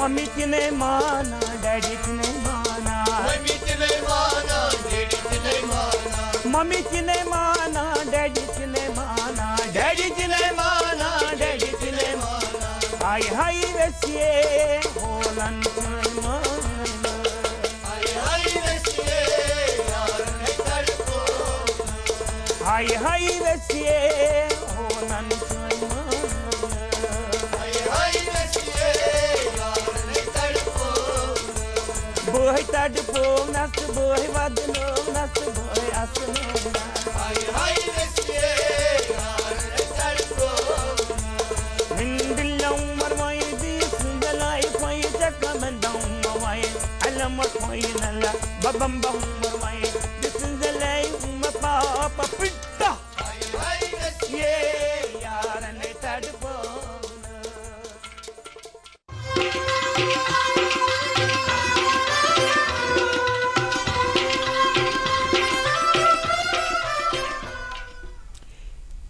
Mummy تہِ نَے مانان ڈیڈی تہِ نَے مانان ممی تہِ نَے مانان ڈیڈی تہِ نَے مانان ممی تہِ نَے مانان ڈیڈی تہِ نَے مانان ڈیڈی تہِ نَے مانان ڈیڈی تہِ نَے مانان ہاے ہاے ویسیے ہولن چھُنَے مانان ہاے ہاے ویسیے یار نے تڑپونا ہاے ہاے ویسیے ہولن چھُنَے بہٕ تڑپونس بہٕ ودنونس بہٕ اسنونس ہاے ہاے ویسیے یار نے تڑپونا ہندلوں مروائی دی سندلائی کوئی چکمندوں موائی علم کوئی نلا ببم بم مروائی دی سندلائی پاپا پٹا ہاے ہاے ویسیے یار نے تڑپونا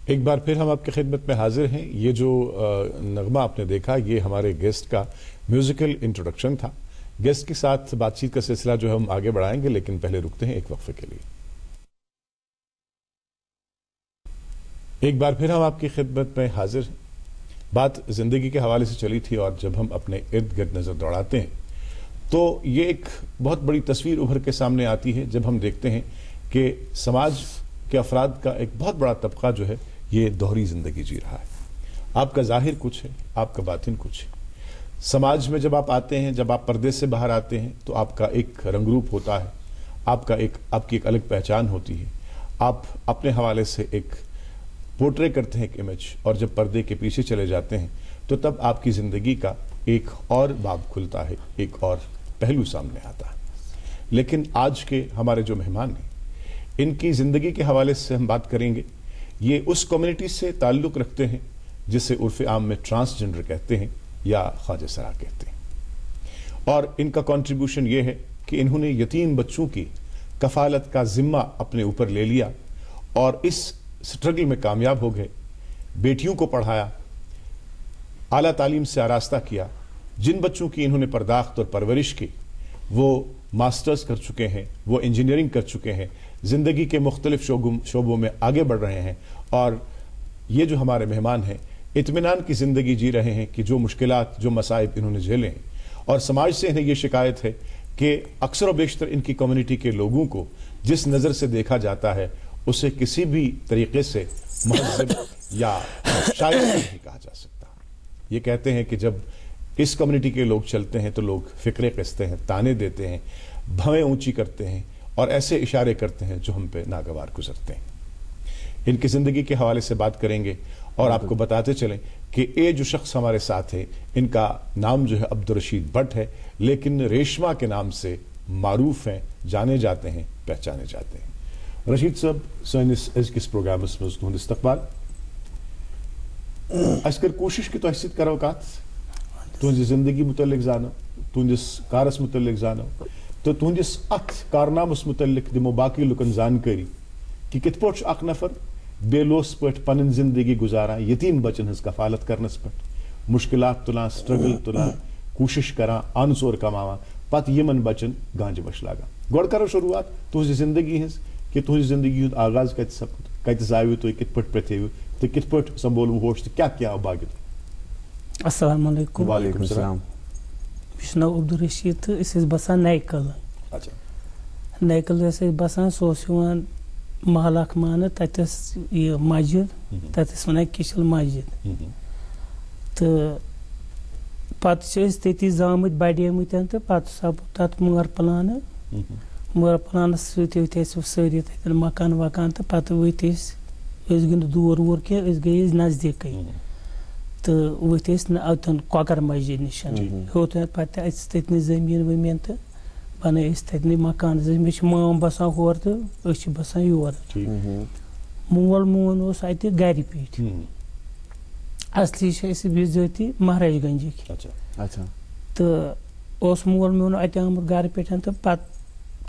ایک بار پھر ہم آپ کی خدمت میں حاضر ہیں. یہ جو نغمہ آپ نے دیکھا یہ ہمارے گیسٹ کا میوزیکل انٹروڈکشن تھا. گیسٹ کے ساتھ بات چیت کا سلسلہ جو ہم آگے بڑھائیں گے لیکن پہلے رکتے ہیں ایک وقفے کے لیے. ایک بار پھر ہم آپ کی خدمت میں حاضر ہیں. بات زندگی کے حوالے سے چلی تھی اور جب ہم اپنے ارد گرد نظر دوڑاتے ہیں تو یہ ایک بہت بڑی تصویر ابھر کے سامنے آتی ہے جب ہم دیکھتے ہیں کہ سماج کے افراد کا ایک بہت بڑا طبقہ جو ہے یہ دوہری زندگی جی رہا ہے. آپ کا ظاہر کچھ ہے, آپ کا باطن کچھ ہے. سماج میں جب آپ آتے ہیں, جب آپ پردے سے باہر آتے ہیں تو آپ کا ایک رنگ روپ ہوتا ہے, آپ کی ایک الگ پہچان ہوتی ہے. آپ اپنے حوالے سے ایک پورٹرے کرتے ہیں ایک امیج, اور جب پردے کے پیچھے چلے جاتے ہیں تو تب آپ کی زندگی کا ایک اور باب کھلتا ہے, ایک اور پہلو سامنے آتا ہے. لیکن آج کے ہمارے جو مہمان ہیں ان کی زندگی کے حوالے سے ہم بات کریں گے. یہ اس کمیونٹی سے تعلق رکھتے ہیں جسے عرف عام میں ٹرانسجنڈر کہتے ہیں یا خواجہ سرا کہتے ہیں, اور ان کا کنٹریبیوشن یہ ہے کہ انہوں نے یتیم بچوں کی کفالت کا ذمہ اپنے اوپر لے لیا اور اس سٹرگل میں کامیاب ہو گئے. بیٹیوں کو پڑھایا, اعلیٰ تعلیم سے آراستہ کیا. جن بچوں کی انہوں نے پرداخت اور پرورش کی وہ ماسٹرز کر چکے ہیں, وہ انجینئرنگ کر چکے ہیں, زندگی کے مختلف شعبوں میں آگے بڑھ رہے ہیں. اور یہ جو ہمارے مہمان ہیں اطمینان کی زندگی جی رہے ہیں کہ جو مشکلات, جو مصائب انہوں نے جھیلے ہیں, اور سماج سے انہیں یہ شکایت ہے کہ اکثر و بیشتر ان کی کمیونٹی کے لوگوں کو جس نظر سے دیکھا جاتا ہے اسے کسی بھی طریقے سے مہذب یا شائستہ نہیں کہا جا سکتا. یہ کہتے ہیں کہ جب اس کمیونٹی کے لوگ چلتے ہیں تو لوگ فقرے قستے ہیں, تانے دیتے ہیں, بھویں اونچی کرتے ہیں اور ایسے اشارے کرتے ہیں جو ہم پہ ناگوار گزرتے ہیں. ان کی زندگی کے حوالے سے بات کریں گے اور آپ کو بتاتے چلیں کہ یہ جو شخص ہمارے ساتھ ہے ان کا نام جو ہے عبدالرشید بٹ ہے, لیکن ریشما کے نام سے معروف ہیں, جانے جاتے ہیں, پہچانے جاتے ہیں. رشید صاحب سانس ازکس پروگرامس مز تہد استقبال. اس کر کوشش کہ تہ ست کرو کت تہذ زندگی متعلق زانو, تہندس کارس متعلق زانو, تو تہندس ات کارنامس متعلق دمو باقی لکن زانکاری کہ کت پٲٹھۍ اکھ نفر بے لوس پٲٹھۍ پنن زندگی گزاران یتیم بچن ہز کفالت کرنس پٮ۪ٹھ, مشکلات تلان, سٹرگل تلان, کوشش کران, ان ژور کماوان, پتہٕ یمن بچن گانجہ بش لاگان. گۄڈٕ کرو شروعات تہذ زندگی ہز کہ تہذ زندگی ہند آغاز کت سپد, کتس آیو تُہۍ, کت پٲٹھۍ پرٛتھیو تو کت پٲٹھۍ سنبھولو ہوش تو کیا آو باقی. السلام علیکم. وعلیکم السلام. مےٚ چھُ ناو عبدالرشید تہٕ أسۍ ٲسۍ بسان نَیہِ قلعہٕ. اچھا. نَیہِ قلعہٕ ٲسۍ أسۍ بسان, سُہ اوس یِوان محل اکھ ماننہٕ, تتہِ ٲس یہِ مسجد, تتھ ٲسۍ ونان کِچل مسجد. تہٕ پتہٕ چھِ أسۍ تٔتی زامٕتۍ بڑیمٕتۍ تہٕ پتہٕ سپُد تتھ مٲر پلانہٕ. مٲر پلانس سۭتۍ ؤتھۍ أسۍ سٲری تتٮ۪ن مکان وکان تہٕ پتہٕ ؤتھۍ أسۍ گٔے نہٕ دوٗر ووٗر کینٛہہ, أسۍ گٔے نزدیٖکٕے تہٕ ؤتھۍ أسۍ اتٮ۪ن کۄکر مسجد نِش. ہیوٚت پتہٕ اَسہِ تٔتنٕے زٔمیٖن ؤمیٖن تہٕ بنٲے أسۍ تتنٕے مکان. مےٚ چھِ مام بسان ہورٕ تہٕ أسۍ چھِ بسان یورٕ. مول مون اوس اتہِ گرِ پیٹھ, اصلی چھِ أسۍ بِذٲتی مہاراج گنجٕکۍ. تہٕ اوس مول میون اتہِ آمُت گرٕ پٮ۪ٹھ تہٕ پتہٕ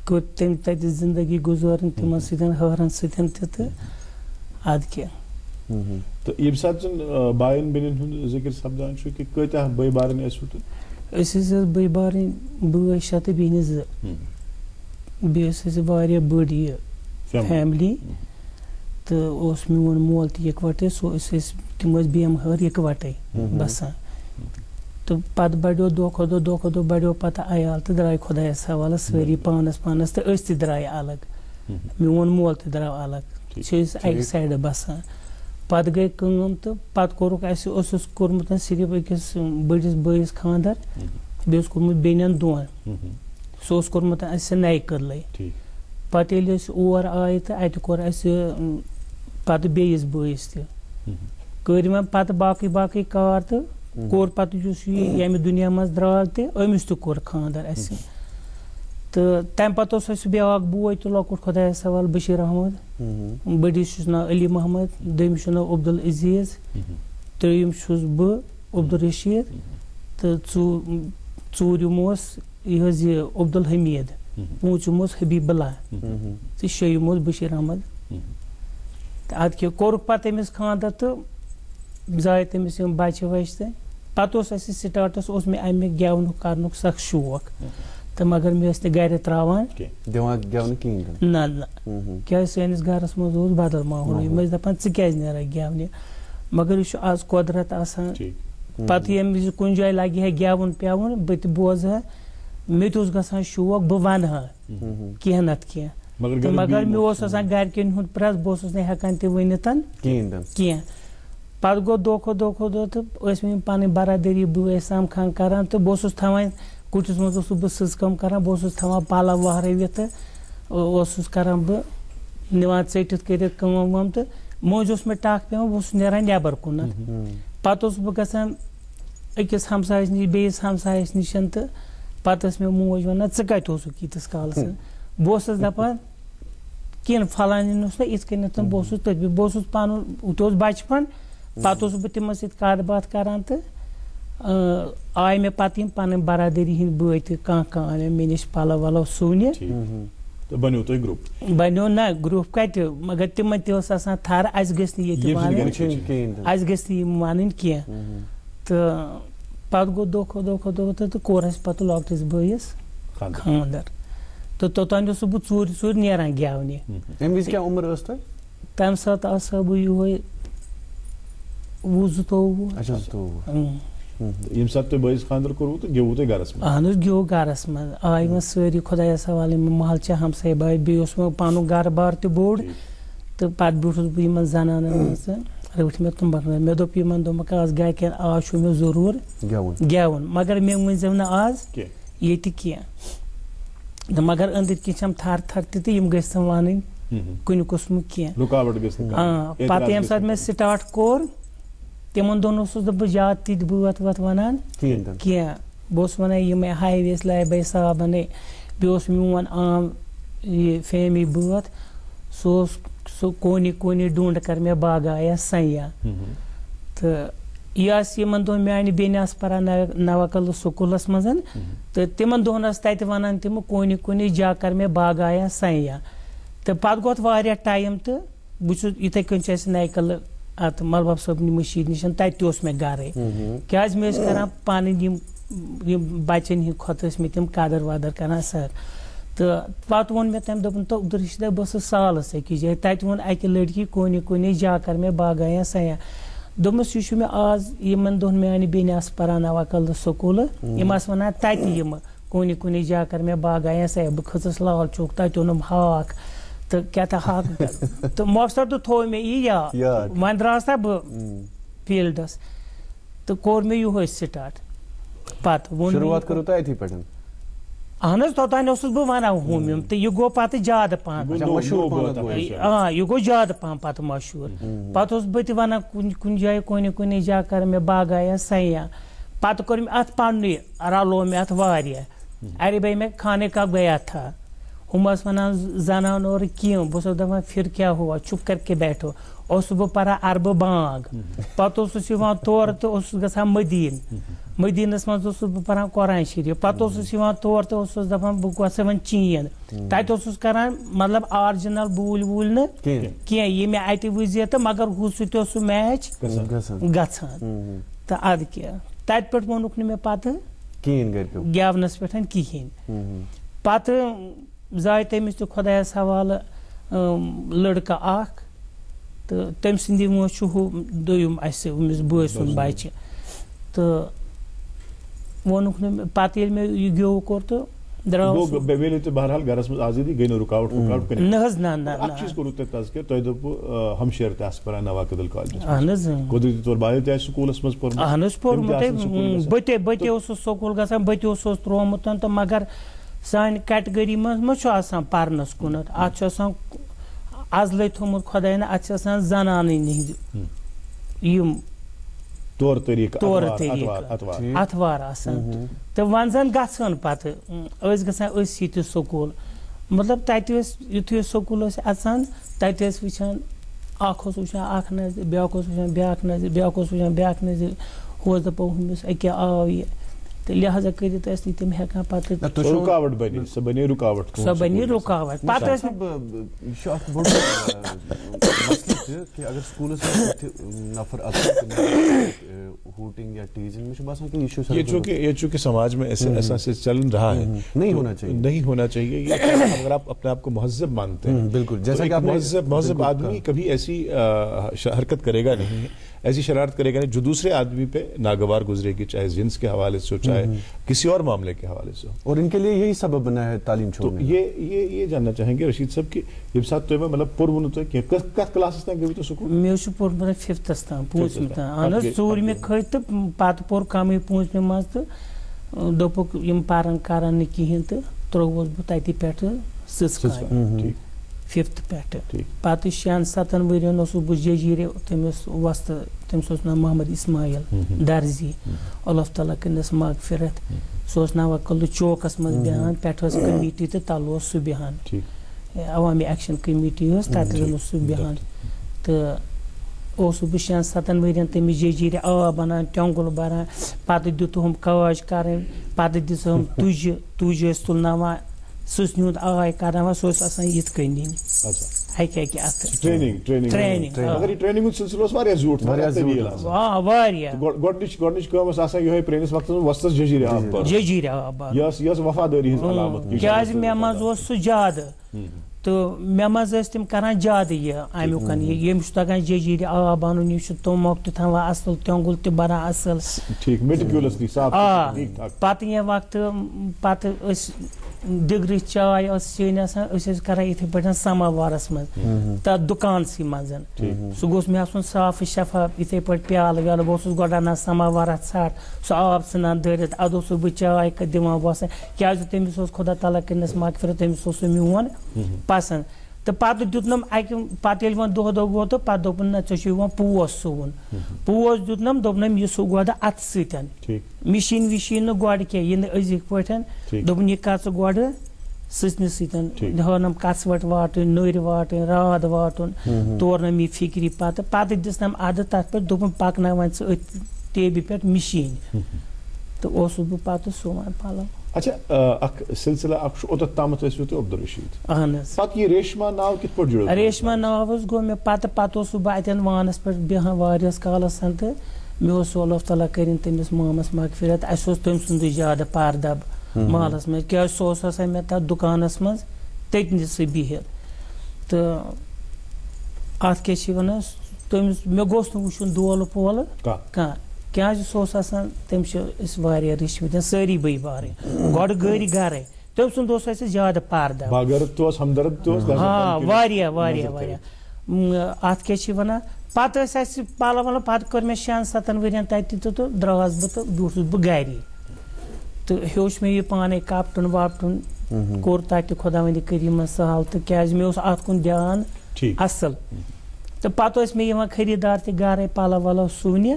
کٔر تٔمۍ تتہِ زندگی گُزٲرٕن تِمن سۭتۍ ہٲرن سۭتۍ تہِ تہٕ ادٕ کیٛاہ. تو ییٚمہِ ساتہٕ زن باین بیٚنٮ۪ن ہُنٛد ذِکر سپدان چھُ کہ کۭتیاہ بٲے بارٕنۍ ٲسوٕ تُہۍ؟ أسۍ ٲسۍ بٔے بارٕنۍ بٲے 6 تہٕ بیٚنہِ 2 بیٚیہِ ٲسۍ أسۍ واریاہ بٔڑ یہِ فیملی تہٕ اوس میون مول تہِ یِکوَٹَے سُہ ٲسۍ تِم ٲسۍ بیمہٕ یِکوَٹَے بَسان تہٕ پَتہٕ بَڑیو دۄہ کھۄتہٕ دۄہ بَڑیو پَتہٕ عیال تہٕ درٛاے خۄدایَس حوالہٕ سٲری پانَس تہٕ أسۍ تہِ درٛاے الگ میون مول تہِ درٛاو الگ چھِ أسۍ اَکہِ سایڈٕ بَسان پَتہٕ گٔے کٲم تہٕ پَتہٕ کوٚرُکھ اَسہِ اوسُس کوٚرمُت صرف أکِس بٔڑِس بٲیِس خاندر بیٚیہِ اوس کوٚرمُت بیٚنٮ۪ن 2 سُہ اوس کوٚرمُت اَسہِ نَیہِ کٔدلَے پَتہٕ ییٚلہِ أسۍ اور آیہِ تہٕ اَتہِ کوٚر اَسہِ پَتہٕ بیٚیِس بٲیِس تہِ کٔرۍ وۄنۍ پَتہٕ باقٕے کار تہٕ کوٚر پَتہٕ یُس یہِ ییٚمہِ دُنیا منٛز درٛاو تہِ أمِس تہِ کوٚر خاندر اَسہِ تہٕ تَمہِ پَتہٕ اوس اَسہِ بیٛاکھ بوے تہِ لۄکُٹ خۄدایَس حوالہٕ بشیٖر احمد بٔڑِس چھُس ناو علی محمد دوٚیمِس چھُ ناو عبدالعزیٖز ترٛیٚیِم چھُس بہٕ عبدالرشیٖد تہٕ ژوٗرِم اوس یہِ حظ یہِ عبدالحمیٖد پوٗنٛژِم اوس حبیٖب اللہ تہٕ شیٚیِم اوس بشیٖر احمد تہٕ اَدٕ کیٛاہ کوٚرُکھ پَتہٕ أمِس خاندر تہٕ زاے تٔمِس یِم بَچہِ وَچہِ تہٕ پَتہٕ اوس اَسہِ سِٹاٹَس اوس مےٚ اَمہِ گٮ۪ونُک کَرنُک سَخ شوق تہٕ مگر مےٚ ٲسۍ نہٕ گَرِ ترٛاوان نہ کیٛازِ سٲنِس گَرَس منٛز اوس بدل ماحول یِم ٲسۍ دَپان ژٕ کیٛازِ نیرَکھ گٮ۪ونہِ مگر یہِ چھُ آز قۄدرَت آسان پَتہٕ ییٚمہِ وِزِ کُنہِ جایہِ لَگہِ ہا گٮ۪وُن پٮ۪وُن بہٕ تہِ بوزٕ ہا مےٚ تہِ اوس گژھان شوق بہٕ وَنہٕ ہا کینٛہہ نَتہٕ کینٛہہ تہٕ مگر مےٚ اوس آسان گَرِکٮ۪ن ہُنٛد پرٛٮ۪س بہٕ اوسُس نہٕ ہٮ۪کان تہِ ؤنِتھ کینٛہہ پَتہٕ گوٚو دۄہ کھۄتہٕ دۄہ تہٕ ٲسۍ مےٚ یِم پَنٕنۍ برادٔری بٲے سَمکھان کَران تہٕ بہٕ اوسُس تھاوان کُٹھِس منٛز اوسُس بہٕ سٕژ کٲم کَران بہٕ اوسُس تھاوان پَلَو وہرٲوِتھ تہٕ اوسُس کَران بہٕ نِوان ژٔٹِتھ کٔرِتھ کٲم وٲم تہٕ مٔنٛزۍ اوس مےٚ ٹَکھ پٮ۪وان بہٕ اوسُس نیران نٮ۪بر کُنَتھ پَتہٕ اوسُس بہٕ گژھان أکِس ہمسایَس نِش بیٚیِس ہمسایَس نِش تہٕ پَتہٕ ٲس مےٚ موج وَنان ژٕ کَتہِ اوسُکھ ییٖتِس کالَس بہٕ اوسُس دَپان کِنہٕ فلٲنۍ اوس نہ یِتھ کٔنٮ۪تھ بہٕ اوسُس تٔتھۍ بہٕ اوسُس پَنُن ہُہ تہِ اوس بَچپَن پَتہٕ اوسُس بہٕ تِمن سۭتۍ کَتھ باتھ کَران تہٕ آے مےٚ پَتہٕ یِم پَنٕنۍ برادٔری ہِنٛدۍ بٲے تہِ کانٛہہ آے مےٚ نِش پَلو وَلو سُونہِ بَنیو نہ گرُپ کَتہِ مگر تِمن تہِ ٲس آسان تھَر اَسہِ گٔژھۍ نہٕ ییٚتہِ وَنٕنۍ اَسہِ گٔژھۍ نہٕ یِم وَنٕنۍ کینٛہہ تہٕ پَتہٕ گوٚو دۄہ کھۄتہٕ دۄہ تہٕ کوٚر اَسہِ پَتہٕ لۄکٹِس بٲیِس خاندر تہٕ توٚتام اوسُس بہٕ ژوٗرِ نیران گٮ۪ونہِ تَمہِ ساتہٕ آسہٕ ہا بہٕ یِہوے 20-22 اہن حظ گیوٚو گرَس منٛز آیہِ وۄنۍ سٲری خۄدایَس حوالہٕ یِم محلچہِ ہمساے باے بیٚیہِ اوس وۄنۍ پَنُن گرٕ بار تہِ بوٚڑ تہٕ پَتہٕ بیوٗٹھُس بہٕ یِمن زَنانن منٛز تہٕ رٔٹھۍ مےٚ تُمبکھ مےٚ دوٚپ یِمن دوٚپمَکھ آز گرِکٮ۪ن آز چھُ مےٚ ضروٗر گٮ۪وُن مگر مےٚ ؤنۍزیو نہٕ آز ییٚتہِ کینٛہہ تہٕ مگر أنٛدٕرۍ کِنۍ چھَم تھر تھر تہِ تہٕ یِم گٔژھۍ نہٕ وَنٕنۍ کُنہِ قٕسمُک کینٛہہ پَتہٕ ییٚمہِ ساتہٕ مےٚ سِٹاٹ کوٚر تِمن دۄہن اوسُس نہٕ بہٕ زیادٕ تہِ بٲتھ وٲتھ وَنان کینٛہہ بہٕ اوسُس وَنان یِمے ہاویس لابے صابنٕے بیٚیہِ اوس میون عام یہِ فیمی بٲتھ سُہ اوس سُہ کونی ڈوٗنٛڈ کر مےٚ باغایا سیاح تہٕ یہِ آسہِ یِمن دۄہن میانہِ بیٚنہِ آسہٕ پَران نَوکَلہٕ سکوٗلَس منٛز تہٕ تِمن دۄہن ٲس تَتہِ وَنان تِمہٕ کونی جا کر مےٚ باغایا سیاح تہٕ پَتہٕ گوٚو اَتھ واریاہ ٹایم تہٕ بہٕ چھُس یِتھَے کٔنۍ چھِ اَسہِ نَیہِ کَلہٕ اَتھ ملبب صٲبنہِ مٔشیٖد نِش تَتہِ تہِ اوس مےٚ گرے کیٛازِ مےٚ ٲسۍ کران پَنٕنۍ یِم بَچَن ہِنٛدۍ کھۄتہٕ ٲسۍ مےٚ تِم قدٕر وَدٕر کران سَر تہٕ پَتہٕ ووٚن مےٚ تٔمۍ دوٚپُن تہٕ عبدالرشیٖدہ بہٕ ٲسٕس سالَس أکِس جایہِ تَتہِ ووٚن اَکہِ لٔڑکی کونی جا کر مےٚ باغایا سیاح دوٚپمَس یہِ چھُ مےٚ آز یِمن دۄہن میانہِ بیٚنہِ آسہٕ پَران نَوکَلہٕ سکوٗلہٕ یِم آسہٕ وَنان تَتہِ یِمہٕ کونی جا کر مےٚ باغایا سیاح بہٕ کھٔژٕس لال چوک تَتہِ اوٚنُم ہاکھ تہٕ کیٛاہ تھا ہاکھ تہٕ مۄخصر تہٕ تھوٚو مےٚ یہِ یاد وۄنۍ درٛاس نا بہٕ فیٖلڈَس تہٕ کوٚر مےٚ یِہوے سِٹاٹ پَتہٕ ووٚن اہن حظ توٚتانۍ اوسُس بہٕ وَنان ہُم یِم تہٕ یہِ گوٚو پَتہٕ زیادٕ پَہَم یہِ گوٚو زیادٕ پَہَم پَتہٕ مشہوٗر پَتہٕ اوسُس بہٕ تہِ وَنان کُنہِ جایہِ کونی جا کر مےٚ باغایا سیاح پَتہٕ کوٚر مےٚ اَتھ پَننُے رَلو مےٚ اَتھ واریاہ اَرے بھائی میں کھانے کا گیا تھا ہُم ٲسۍ وَنان زنان اورٕ کیوں بہٕ اوسُس دَپان پھر کیٛاہ ہوا چُپ کر کے بیٹھو اوسُس بہٕ پَران عربہٕ بانٛگ پَتہٕ اوسُس یِوان تورٕ تہٕ اوسُس گژھان مدیٖنَس منٛز اوسُس بہٕ پَران قرآن شریٖف پَتہٕ اوسُس یِوان تور تہٕ اوسُس دَپان بہٕ گژھٕ وۄنۍ چیٖن تَتہِ اوسُس کران مطلب آرجِنل بوٗلۍ نہٕ کینٛہہ یہِ مےٚ اَتہِ وٕزِ تہٕ مگر ہُہ سُہ تہِ اوس سُہ میچ گژھان تہٕ اَدٕ کیٛاہ تَتہِ پٮ۪ٹھ ووٚنُکھ نہٕ مےٚ پَتہٕ کہین گھر کے گیونس پہ کہین پتہ زائے تمس تہ خدایس حوالہ لڑکہ اخ تو تم سندی موج دویم اس بٲے سُنٛد بچہ تو وونُکھ نہٕ پتہٕ ییٚلہِ مےٚ یہِ گیوٚو کوٚر تہٕ درٛاوُس بہرحال گھرس مز آزادی گئی رکاوٹ نہ حظ نہ اکھ چیز کوٚروٕ تۄہہِ تذکر تۄہہِ دوٚپوٕ ہمشیر تہِ آسہٕ پران نوا کدل کالجس اہن حظ قدرتی طور بایو تہِ آسہِ سکوٗلس منٛز پوٚرمُت اہن حظ پوٚرمُت بہٕ تہِ اوسُس سکوٗل گژھان بہٕ تہِ اوسُس ترٛوومُت تہٕ مگر سانہِ کیٹگری منٛز ما چھُ آسان پرنس کُنتھ اتھ چھُ آسان ازلے تھوٚمُت خۄداین اتھ چھِ آسان زنانٕے ہِنٛدۍ یِم طور طریقہٕ اتوار آسان تہٕ وۄنۍ زن گژھان پتہٕ ٲسۍ گژھان أسۍ ییٚتہِ سکوٗل مطلب تتہِ ٲسۍ یُتھُے أسۍ سکوٗل ٲسۍ اژان تتہِ ٲسۍ وٕچھان اکھ اوس وٕچھان اکھ نظرِ بیٛاکھ اوس وٕچھان بیٛاکھ نظرِ بیٛاکھ اوس وٕچھان بیٛاکھ نظرِ ہُہ اوس دپان ہُمِس أکیٛاہ آو یہِ تہٕ لہٰذا کٔرِتھ ٲسۍ نہٕ تِم ہٮ۪کان پتہٕ رُکاوٹ بنے سۄ بنے رُکاوٹ پتہٕ ٲسۍ کہ اگر سکولس نفر ہوٹنگ یا ٹیزنگ میں باسان کہ یہ چونکہ سماج میں ایسا چلن رہا ہے نہیں ہونا چاہیے یہ اگر آپ اپنے آپ کو مہذب مانتے ہیں بالکل جیسا کہ مہذب آدمی کبھی ایسی حرکت کرے گا نہیں ایسی شرارت کرے گا نہیں جو دوسرے آدمی پہ ناگوار گزرے گی چاہے جنس کے حوالے سے ہو چاہے کسی اور معاملے کے حوالے سے ہو اور ان کے لیے یہی سبب بنا ہے تعلیم چھوڑنے یہ جاننا چاہیں گے رشید صاحب کہ ییٚمہِ ساتہٕ تُہۍ مطلب پوٚرمُت تۄہہِ کینٛہہ کتھ کلاسس تام گٔیوٕ تُہۍ سکوٗل مےٚ چھُ پوٚرمُت 5th تام 5مہِ تام اہن حظ 4مہِ کھٔتۍ تہٕ پتہٕ پوٚر کمٕے 5مہِ منٛز تہٕ دوٚپُکھ یِم پرن کرن نہٕ کِہیٖنۍ تہٕ ترٛووُس بہٕ تتہِ پٮ۪ٹھٕ سٕژ 5th پٮ۪ٹھٕ پتہٕ 6-7 ؤرین اوسُس بہٕ ججیٖرِ تٔمِس وۄستہٕ تٔمِس اوس ناو محمد اسماعیل درزی اللہ تعالیٰ کٔرنس مغفرت سُہ اوس نوا کدلہٕ چوکس منٛز بیٚہوان پٮ۪ٹھٕ ٲس کمیٖٹی تہٕ تلہٕ اوس سُہ بیٚہوان عوامی ایکشن کمیٖٹی ٲس تتہِ اوس سُہ بیٚہوان تہٕ اوسُس بہٕ 6-7 ؤرین تٔمِس ججیٖرِ آب انان ٹیوٚنگُل بران پتہٕ دِتُہم کاج کرٕنۍ پتہٕ دِژہم تُجہِ ٲسۍ تُلناوان سٕژنہِ ہُنٛد آے کرناوان سُہ اوس آسان یِتھ کٔنۍ نِنۍ اکہِ اتھٕ ٹرینِنگ ہُنٛد سلسلہٕ اوس واریاہ زیوٗٹھ واریاہ گۄڈنِچ کٲم ٲس آسان یِہوے پرٲنِس وقتس منٛز وۄستس ججیٖرِ آب یہِ ٲس وفادٲری ہٕنٛز علامت کیازِ مےٚ منٛز اوس سُہ زیادٕ تہٕ مےٚ منٛز ٲسۍ تِم کران زیادٕ یہِ امیُک ییٚمِس چھُ تگان ججیٖرِ آب انُن یہِ چھُ توٚمُک تہِ تھاوان اصل ٹیوٚنگُل تہِ بران اصل پتہٕ ییٚمہِ وقتہٕ پتہٕ ٲسۍ دِگرٕچ چاے ٲس چیٚنۍ آسان أسۍ ٲسۍ کران یِتھٕے پٲٹھۍ سماوارس منٛز تتھ دُکانسٕے منٛز سُہ گوٚژھ مےٚ آسُن صاف شفاف یِتھٕے پٲٹھۍ پیالہٕ ویالہٕ بہٕ اوسُس گۄڈٕ انان سماوار ژھٹھ سُہ آب ژھٕنان دٲرِتھ ادٕ اوسُس بہٕ چاے دِوان باسان کیازِ تٔمِس اوس خۄدا تعالیٰ کٔرنس مغفرت تٔمِس اوس سُہ میون پسنٛد تہٕ پتہٕ دیُتنم اکہِ پتہٕ ییٚلہِ وۄنۍ دۄہ گوٚو تہٕ پتہٕ دوٚپُن نہ ژےٚ چھُ یِوان پوش سُوُن پوش دیُتنم دوٚپنم یہِ سُہ گۄڈٕ اتھٕ سۭتۍ مِشیٖن وِشیٖن نہٕ گۄڈٕ کینٛہہ یہِ نہٕ أزِکۍ پٲٹھۍ دوٚپُن یہِ کر ژٕ گۄڈٕ سٕژنہِ سۭتۍ ہٲونم کژوٹ واٹٕنۍ نٔرۍ واٹٕنۍ راد واتُن تورنم یہِ فِکرِ پتہٕ دِژنم ادٕ تتھ پٮ۪ٹھ دوٚپُن پکناو وۄنۍ ژٕ أتھۍ ٹیبہِ پٮ۪ٹھ مِشیٖن تہٕ اوسُس بہٕ پتہٕ سُوان پلو اچھا اکھ سلسلہ اکھ چھُ اوٚتتھ تامتھ ٲسوٕ تُہۍ عبدالرشیٖد اہن حظ پتہٕ یہِ ریشما ناو کِتھ پٲٹھۍ جُڑیو ریشما ناو حظ گوٚو مےٚ پتہٕ اوسُس بہٕ اتٮ۪ن وانس پٮ۪ٹھ بیٚہوان واریاہس کالس تہٕ مےٚ اوس اللہ تعالیٰ کٔرِنۍ تٔمِس مامس مغفرت اسہِ اوس تٔمۍ سُنٛدُے زیادٕ پردب محلس منٛز کیازِ سُہ اوس آسان مےٚ تتھ دُکانس منٛز تٔتنٕسٕے بِہِتھ تہٕ اتھ کیاہ چھِ ونان تٔمِس مےٚ گوٚژھ نہٕ وٕچھُن دولہٕ پولہٕ کانٛہہ کیازِ سُہ اوس آسان تٔمِس چھِ أسۍ واریاہ رِشوٕ دِوان سٲری بٲے بارٕنۍ گۄڈٕ گٔرۍ گرے تٔمۍ سُنٛد اوس اَسہِ زیادٕ پردب واریاہ واریاہ واریاہ اتھ کیاہ چھِ ونان پتہٕ ٲسۍ اَسہِ پلو ولو پتہٕ کٔر مےٚ 6-7 ؤرین تتہِ تہٕ درٛاس بہٕ تہٕ بیوٗٹھُس بہٕ گری تہٕ ہیوٚچھ مےٚ یہِ پانے کپٹُن وپٹُن کوٚر تتہِ خۄداوندِ کٔریٖمن سہل تہٕ کیازِ مےٚ اوس اتھ کُن دیان اصل تہٕ پتہٕ ٲسۍ مےٚ یِوان خٔریٖدار تہِ گرے پلو ولو سُونہِ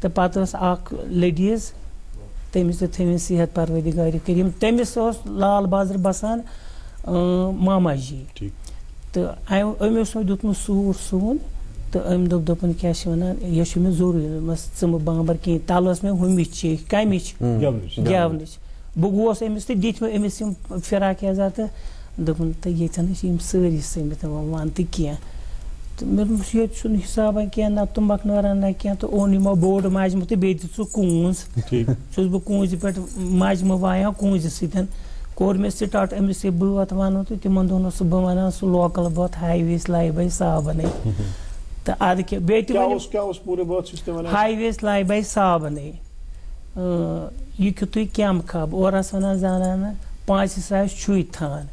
تہٕ پتہٕ ٲس اکھ لیڈیٖز تٔمِس تہِ تھٲوِن صحت پروردِگارِ کٔرِم تٔمِس اوس لال بازرٕ بسان ماما جی تہٕ أمۍ اوس مےٚ دیُتمُت سوٗٹ سُوُن تہٕ أمۍ دوٚپُن کیاہ چھِ ونان یہِ چھُ مےٚ ضروٗری دوٚپمَس ژٕ مہٕ بامبر کِہیٖنۍ تلہٕ ٲس مےٚ ہُمِچ چیٚکھ کمِچ گٮ۪ونٕچ بہٕ گوس أمِس تہٕ دِتۍ مےٚ أمِس یِم فِراک یزار تہٕ دوٚپُن تہٕ ییٚتٮ۪ن چھِ یِم سٲری سٔمِتھ وۄنۍ وَن تہٕ کینٛہہ تو مےٚ دوٚپمَس ییٚتہِ چھُنہٕ حِسابا کینٛہہ نہ تُمبکھ نٲرا نہ کینٛہہ تہٕ اوٚن یِمو بوٚڑ ماجمہٕ تہٕ بیٚیہِ دِژ سُہ کوٗنٛز چھُس بہٕ کوٗنٛزِ پٮ۪ٹھ ماجمہٕ وایان کوٗنٛزِ سۭتۍ کوٚر مےٚ سٹاٹ أمِس یہِ بٲتھ وَنُن تہٕ تِمن دۄہن اوسُس بہٕ وَنان سُہ لوکل بٲتھ ہاے ویس لاے باے صابنٕے تہٕ اَدٕ کیٛاہ بیٚیہِ تہِ ہاے ویس لاے باے صابنٕے یہِ کیُتھُے کیٚمہٕ کھب اورٕ ٲس وَنان زنانہٕ پانٛژِ ساسہِ چھُے تھان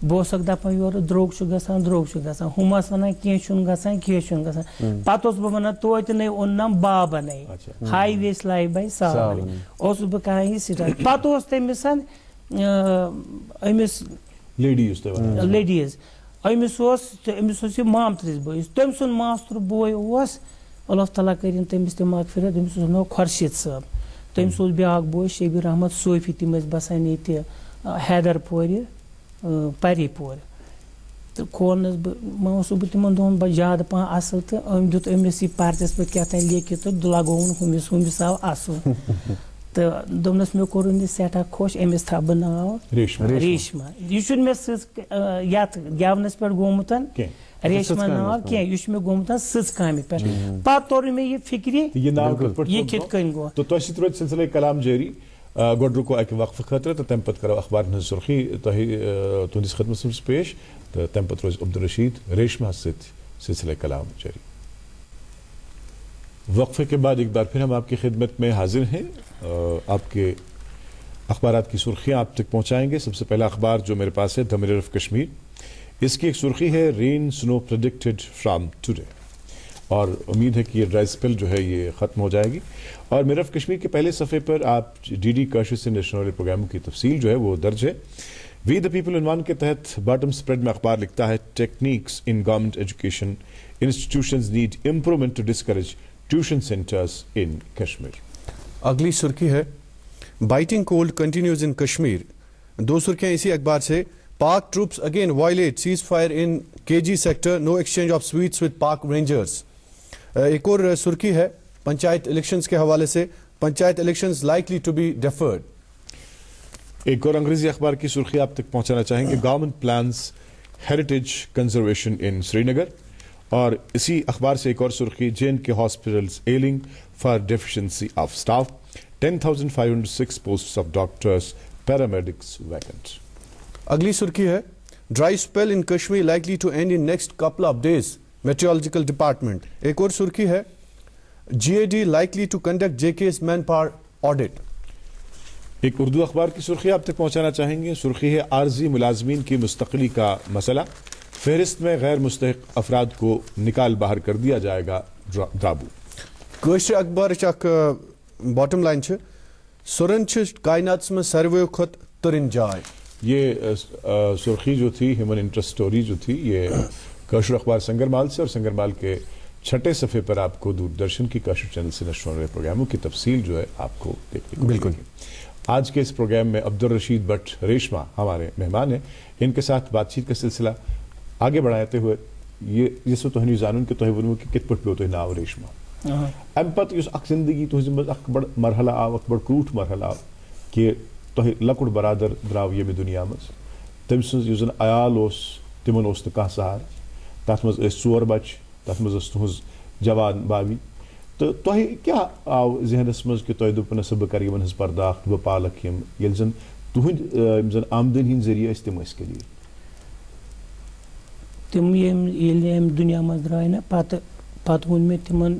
بہٕ اوسُکھ دَپان یورٕ درٛوٚگ چھُ گژھان درٛوٚگ چھُ گژھان ہُم ٲس وَنان کینٛہہ چھُنہٕ گژھان کینٛہہ چھُنہٕ گژھان پَتہٕ اوسُس بہٕ وَنان توتہِ نَے اوٚننَم بابَنَے ہاے ویس لاے باے صابنٕے اوسُس بہٕ کَران یہِ سٹاٹ پَتہٕ اوس تٔمِس أمِس لیڈیٖز أمِس اوس یہِ مامترِس بٲیِس تٔمۍ سُنٛد ماستُر بوے اوس اللہ تعالیٰ کٔرِنۍ تٔمِس تہِ مغفرت تٔمِس اوس ناو خۄرشیٖد صٲب تٔمِس اوس بیٛاکھ بوے شبیٖر احمد صوفی تِم ٲسۍ بَسان ییٚتہِ حیدر پورِ پری پورِ تہٕ کھولنَس بہٕ وۄنۍ اوسُس بہٕ تِمن دۄہن زیادٕ پَہم اَصٕل تہٕ أمۍ دیُت أمِس یہِ پَرچَس پٮ۪ٹھ کیٛاہ تام لیکھِتھ تہٕ لگووُن ہُمِس آو اَصٕل تہٕ دوٚپنَس مےٚ کوٚرُن یہِ سٮ۪ٹھاہ خۄش أمِس تھاو بہٕ ناو ریشما یہِ چھُنہٕ مےٚ سٕژ یَتھ گٮ۪ونَس پٮ۪ٹھ گوٚمُت ریشما ناو کینٛہہ یہِ چھُ مےٚ گوٚمُت سٕژ کامہِ پٮ۪ٹھ پَتہٕ توٚر مےٚ یہِ فِکرِ یہِ کِتھ کٔنۍ گوٚو تۄہہِ سۭتۍ روزِ سلسلے کلام جٲری گۄڈٕ رُکو اَکہِ وقفہٕ خٲطرٕ تہٕ تَمہِ پَتہٕ کَرو اخبارن ہٕنٛز سُرخی تۄہہِ تُہنٛدِس خدمتس منٛز پیش تہٕ تَمہِ پَتہٕ روزِ عبدالرشیٖد ریشماہس سۭتۍ سلسلے کلام جاری وقفے کے بعد ایک بار پھر ہم آپ کی خدمت میں حاضر ہیں آپ کے اخبارات کی سرخیاں آپ تک پہنچائیں گے سب سے پہلا اخبار جو میرے پاس ہے دی میرر آف کشمیر اس کی ایک سرخی ہے رین سنو پریڈکٹڈ فرام ٹوڈے اور امید ہے کہ یہ ڈرائی اسپیل جو ہے یہ ختم ہو جائے گی اور میرر آف کشمیر کے پہلے صفحے پر آپ ڈی ڈی کاشر سے نیشنل پروگراموں کی تفصیل جو ہے وہ درج ہے وی دا پیپل عنوان کے تحت باٹم سپریڈ میں اخبار لکھتا ہے techniques in government education institutions need improvement to discourage tuition centres in Kashmir. اگلی سرخی ہے biting cold continues in Kashmir. دو سرخیاں اسی اخبار سے Pak troops again violate ceasefire in K G sector no exchange of sweets with Pak rangers. ایک اور سرخی ہے پنچایت الیکشنز کے حوالے سے panchayat elections likely to be deferred. ایک اور انگریزی اخبار کی سرخی آپ تک پہنچانا چاہیں گے government plans heritage conservation in Srinagar اور اسی اخبار سے ایک اور سرخی J and K hospitals ailing for deficiency of staff 10,506 posts of doctors paramedics vacant. اگلی سرخی ہے dry spell in Kashmir likely to end in next couple of days meteorological department. ایک اور سرخی ہے G A D likely to conduct J K's manpower audit. ایک اردو اخبار کی سرخی آپ تک پہنچانا چاہیں گے. سرخی ہے عارضی ملازمین کی مستقلی کا مسئلہ فہرست میں غیر مستحق افراد کو نکال باہر کر دیا جائے گا ڈرابو. کٲشرِ اخبارٕچ اکھ باٹم لائن چھِ سُرن چھِ کائناتس منٛز ساروٕیو کھۄتہٕ تٔرٕنۍ جاے. یہ سرخی جو تھی ہیومن انٹرسٹ اسٹوری جو تھی یہ کاشر اخبار سنگرمال سے اور سنگرمال کے چھٹے صفحے پر آپ کو دوردرشن کی کاشر چینل سے نشر ہونے والے پروگراموں کی تفصیل جو ہے آپ کو دیکھنے کو بالکل. آج کے اس پروگرام میں عبدالرشید بٹ ریشما ہمارے مہمان ہیں. ان کے ساتھ بات چیت کا سلسلہ آگے بڑھاتے ہوئے یہ سو تہ زان کہ تہ ونو کہ کت پہ پیو تہ ناو ریشما ام پتہ اس اخ زندگی تہذ مز اخ بڑ مرحلہ آو اخ بڑ کروٹھ مرحلہ آو کہ تہ لکٹ برادر درو یمہ دنیا مز تم سن اس زن عیال اس تمن اس کھانا سہار تر مز ژور بچ تر مز تہذ جوان باوی تو تہ کیا آو ذہنس مز کہ تہ دس بہ کر یمن ہز پرداخت بہ پالک یم یل زن تہند زن آمدنی ہند ذریعہ تم کلی تم یم دنیا مز درائے نا پتہ ون مے تمن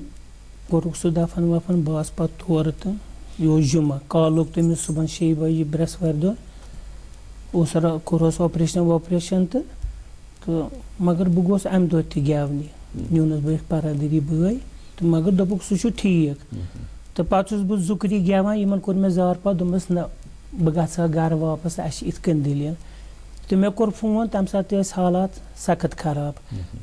کورک سہ دفن وفن بہس پتہ تور تو یہ جمعہ کال لوگ تمس صبح 6 بجے برسوار دہ کورس آپریشن تو مگر بہ گوس ام دہ تہ گیونی نیونس بہ برادری بٲے تو مگر دپک سہ ٹھیک تو پتہ چھس بہ زُکری گیوان یمن کور مے زار پتہ دوٚپمَس نہ بہ گژھٕ گھر واپس اس ات کن دلیل تو مے کور فون تمہ سات تہ حالات سخت خراب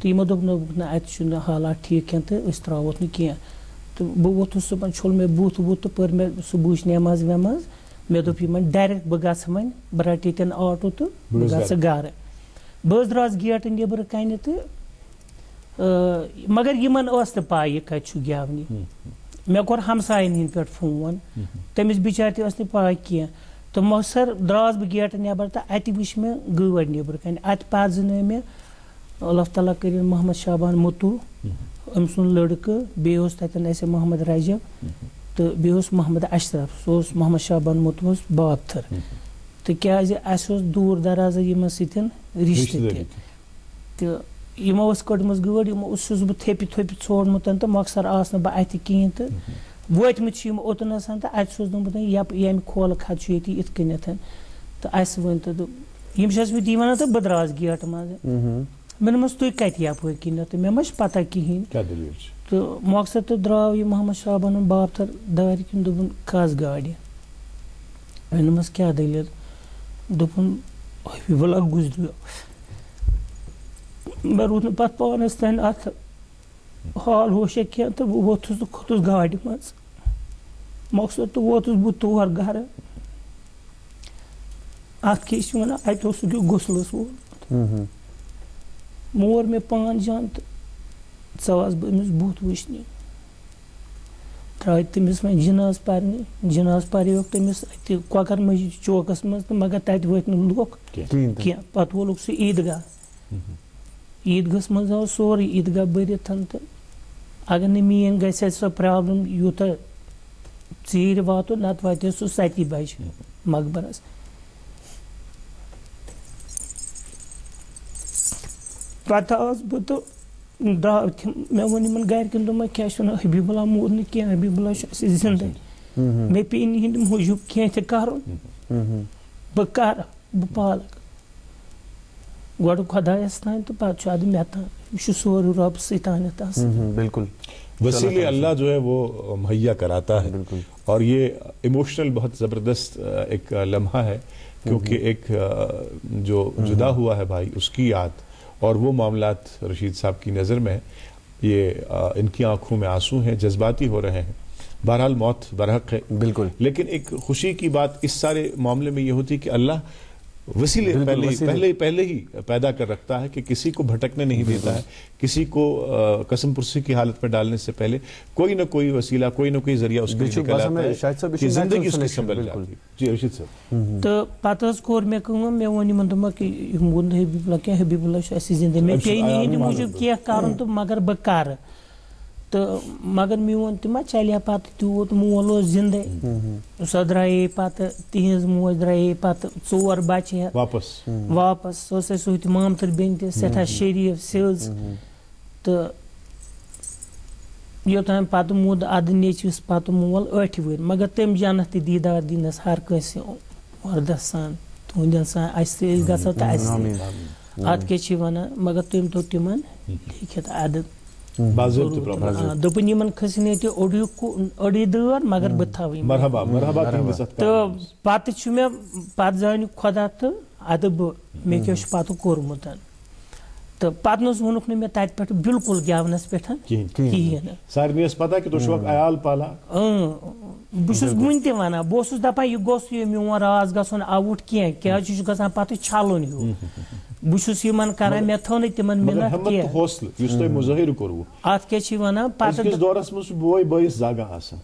تو یمو دوٚپ نہ اتہ چھُنہٕ حالات ٹھیک کینٛہہ تو أسۍ تراوہوکھ نہٕ کینٛہہ تو بہ ووتھُس صبح چھوٚل مے بُتھ تو پٔر مے صبحٕچ نٮ۪ماز وٮ۪ماز مے دوٚپ یمن ڈایریکٹ بہ گژھٕ وۄنۍ بہ رٹہٕ ییٚتٮ۪ن آٹو تو بہ گژھٕ گرٕ بہ حظ دراس گیٹ نیبرٕ کنہِ تو مگر یمن ٲس نہٕ پاے یہِ کتہِ چھُ گیونی مے کوٚر ہمساین ہٕنٛدۍ پٮ۪ٹھ فون تٔمِس بِچارِ تہِ ٲس نہٕ پاے کینٛہہ تہٕ مۄخصر دراس بہ گیٹ نیبر تو اتہِ وٕچھ مےٚ گٲڑۍ نیبرٕ کنہِ اتہِ پرزنٲے مےٚ اللہ تعالیٰ کٔرِن محمد شابان متوٗ أمۍ سُنٛد لٔڑکہٕ بیٚیہِ اوس تَتٮ۪ن اَسہِ محمد رجب تہٕ بیٚیہِ اوس محمد اشرف سُہ اوس محمد شابان متوٗ اوس بابتھٕر تہٕ کیٛازِ اَسہِ اوس دوٗر دراز یِمن سۭتۍ رِشتہٕ تہِ تہٕ یِمو ٲس کٔڑمٕژ گٲڑۍ یِمو اوسُس بہٕ تھیٚپہِ تھوٚپہِ ژھونٛڈمُت تہٕ مۄخصر آس نہٕ بہٕ اَتہِ کِہیٖنۍ تہٕ وٲتمٕتۍ چھِ یِم اوٚتنَس تہٕ اَتہِ سوٗزنوو بہٕ ییٚمہِ کھولہٕ کھَتہٕ چھُ ییٚتہِ یِتھ کٔنٮ۪تھ تہٕ اَسہِ ؤنۍ تہٕ یِم چھِ ٲسمٕتۍ یی وَنان تہٕ بہٕ درٛاس گیٹہٕ منٛزٕ مےٚ دوٚپمَس تُہۍ کَتہِ یَپٲرۍ کِنٮ۪تھ تہٕ مےٚ ما چھِ پَتہ کِہیٖنۍ تہٕ مۄخصر تہٕ درٛاو یہِ محمد شابانُن بابتھٕر دارِ کِنۍ دوٚپُن کھَس گاڑِ مےٚ دوٚپمَس کیٛاہ دٔلیٖل دوٚپُن حبیٖب اللہ گُزریو مےٚ روٗد نہٕ پَتہٕ پانَس تانۍ اَتھ حال ہوشا کینٛہہ تہٕ بہٕ ووٚتھُس تہٕ کھوٚتُس گاڑِ منٛز مۄخصر تہٕ ووتُس بہٕ تور گَرٕ اَتھ کیٛاہ چھِ وَنان اَتہِ اوس سُہ غسلَس ووٚتمُت مور مےٚ پان جان تہٕ ژاس بہٕ أمِس بُتھ وٕچھنہِ درٛاے تٔمِس وۄنۍ جِناز پَرنہِ جِناز پَریوکھ تٔمِس اَتہِ کۄکَر مٔجیٖد چوکَس منٛز تہٕ مگر تَتہِ وٲتۍ نہٕ لُکھ کینٛہہ پَتہٕ وولُکھ سُہ عیٖدگاہ عیٖدگاہَس منٛز آو سورُے عیٖدگاہ بٔرِتھ تہٕ اگر نہٕ میٛٲنۍ گژھِ ہا سۄ پرٛابلِم یوٗتاہ ژیٖرۍ واتُن نَتہٕ واتہِ ہا سُہ 7 بَجہِ مقبرَس پَتہٕ آس بہٕ تہٕ درٛاو تِم مےٚ ووٚن یِمَن گَرِکٮ۪ن دوٚپمَکھ کیٛاہ چھِ وَنان حبیٖب اللہ موٗد نہٕ کینٛہہ حبیٖب اللہ چھُ اَسہِ زِندَے مےٚ پیٚیہِ نہٕ یِہِنٛدِ موٗجوٗب کینٛہہ تہِ کَرُن بہٕ کَرٕ بہٕ پالَکھ گۄڈٕ خۄدایَس تانۍ تہٕ پَتہٕ چھُ اَدٕ مےٚ تانۍ یہِ چھُ سورُے رۄبہٕ سۭتۍ آسان بالکل وسیلے اللہ جو ہے وہ مہیا کراتا ہے اور یہ ایموشنل بہت زبردست ایک لمحہ ہے کیونکہ ایک جو جدا ہوا ہے بھائی اس کی یاد اور وہ معاملات رشید صاحب کی نظر میں یہ ان کی آنکھوں میں آنسو ہیں جذباتی ہو رہے ہیں بہرحال موت برحق ہے بالکل لیکن ایک خوشی کی بات اس سارے معاملے میں یہ ہوتی کہ اللہ وسیلے پہلے ہی پیدا کر رکھتا ہے کہ کسی کو بھٹکنے نہیں دیتا ہے کسی کو قسم پرسی کی حالت میں ڈالنے سے پہلے کوئی نہ کوئی وسیلہ کوئی نہ کوئی ذریعہ اس کے لیے نکل آتا ہے کہ زندگی اس کی سنبھل جاتی ہے جی رشید صاحب تہٕ پَتہٕ حظ کوٚر مےٚ کٲم مےٚ ووٚن یِمَن دوٚپمَکھ یِم ووٚن نہٕ حبیٖب اللہ کینٛہہ حبیٖب اللہ چھُ اَسہِ زِندٕ مےٚ پیٚیہِ نہٕ یِہِنٛدِ موٗجوٗب کینٛہہ کَرُن تہٕ مگر بہٕ کَرٕ تہٕ مگر میون تہِ ما چَلہِ ہا پَتہٕ تیوٗت مول اوس زِندَے سۄ درٛایے پَتہٕ تِہِنٛز موج درٛایے پَتہٕ 4 بَچہِ ہٮ۪تھ واپَس سۄ ٲس اَسہِ سۭتۍ مامتٕر بیٚنہِ تہِ سٮ۪ٹھاہ شریٖف سیٚز تہٕ یوٚتام پَتہٕ موٗد اَدٕ نیٚچوِس پَتہٕ مول 8 ؤرۍ مگر تٔمۍ جنت تہِ دیٖدار دِنَس ہر کٲنٛسہِ وردَس سان تُہنٛدٮ۪ن سان اَسہِ تہِ ٲسۍ گژھان تہٕ اَسہِ تہِ اَتھ کیٛاہ چھِ وَنان مگر تٔمۍ توٚر تِمَن لیکھِتھ اَدٕ دوٚپُن یِمن کھٔسِنۍ ییٚتہِ أڑٕے دٲر مگر بہٕ تھاوٕ یِم تہٕ پَتہٕ چھُ مےٚ پَتہٕ زانہِ خۄدا تہٕ اَدٕ بہٕ مےٚ کیٛاہ چھُ پَتہٕ کوٚرمُت تہٕ پَتہٕ نہٕ حظ ووٚنُکھ نہٕ مےٚ تَتہِ پٮ۪ٹھ بِلکُل گٮ۪ونَس پٮ۪ٹھ کِہیٖنۍ بہٕ چھُس وُنہِ تہِ وَنان بہٕ اوسُس دَپان یہِ گوٚژھ یہِ میون راز گژھُن آوُٹ کینٛہہ کیٛازِ یہِ چھُ گژھان پَتہٕ چھَلُن ہیوٗ بہٕ چھُس یِمن کران مےٚ تھٲو نہٕ تِمن مِنت کینٛہہ اَتھ کیٛاہ چھِ وَنان پَتہٕ دورس منٛز چھُ بوے بٲیِس زاگان آسان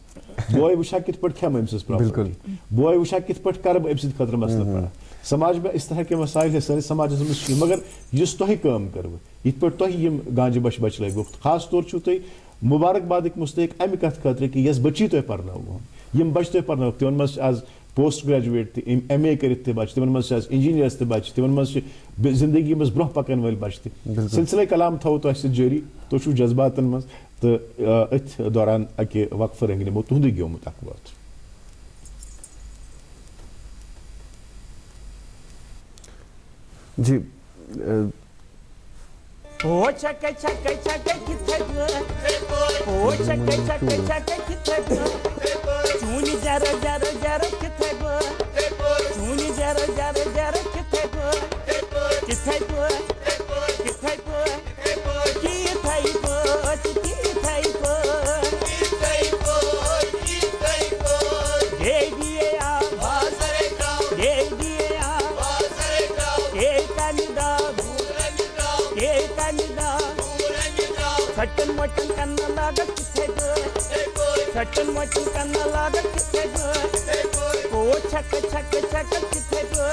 بوے وٕچھان کِتھ پٲٹھۍ کھٮ۪مہٕ أمۍ سٕنٛز پراپرٹی بوے وٕچھان کِتھ پٲٹھۍ کرٕ بہٕ أمۍ سٕنٛدِ خٲطرٕ مسلہٕ پڑا سماج میں اس طرح کے مسائل ہے سٲنِس سماجس منٛز چھِ مگر یُس تۄہہِ کٲم کٔروٕ یِتھ پٲٹھۍ تۄہہِ یِم گانجہِ بچہِ بچلٲوِکھ خاص طور چھُو تُہۍ مُبارک بادٕکۍ مُستحق اَمہِ کَتھِ خٲطرٕ کہِ یۄس بٔچی تۄہہِ پرنٲوٕہون یِم بچہِ تۄہہِ پرنٲوٕکھ تِمن منٛز چھِ آز پوسٹ گریجویٹ تہِ MA کٔرِتھ تہِ بچہِ تِمن منٛز چھِ آز انجیٖنیٲرٕس تہِ بچہِ تِمن منٛز چھِ زندگی منٛز برونٛہہ پکن وٲلۍ بچہِ تہِ سلسلے کلام تھاوو تۄہہِ سۭتۍ جٲری تُہۍ چھِو جذباتن منٛز تہٕ أتھۍ دوران اکہِ وقفہٕ رنٛگہِ نِمو تُہُنٛدُے گیومُت اکھ بٲتھ جی Satan mochen kanna laga kithe go Satan mochen kanna laga kithe go O chak chak chak kithe go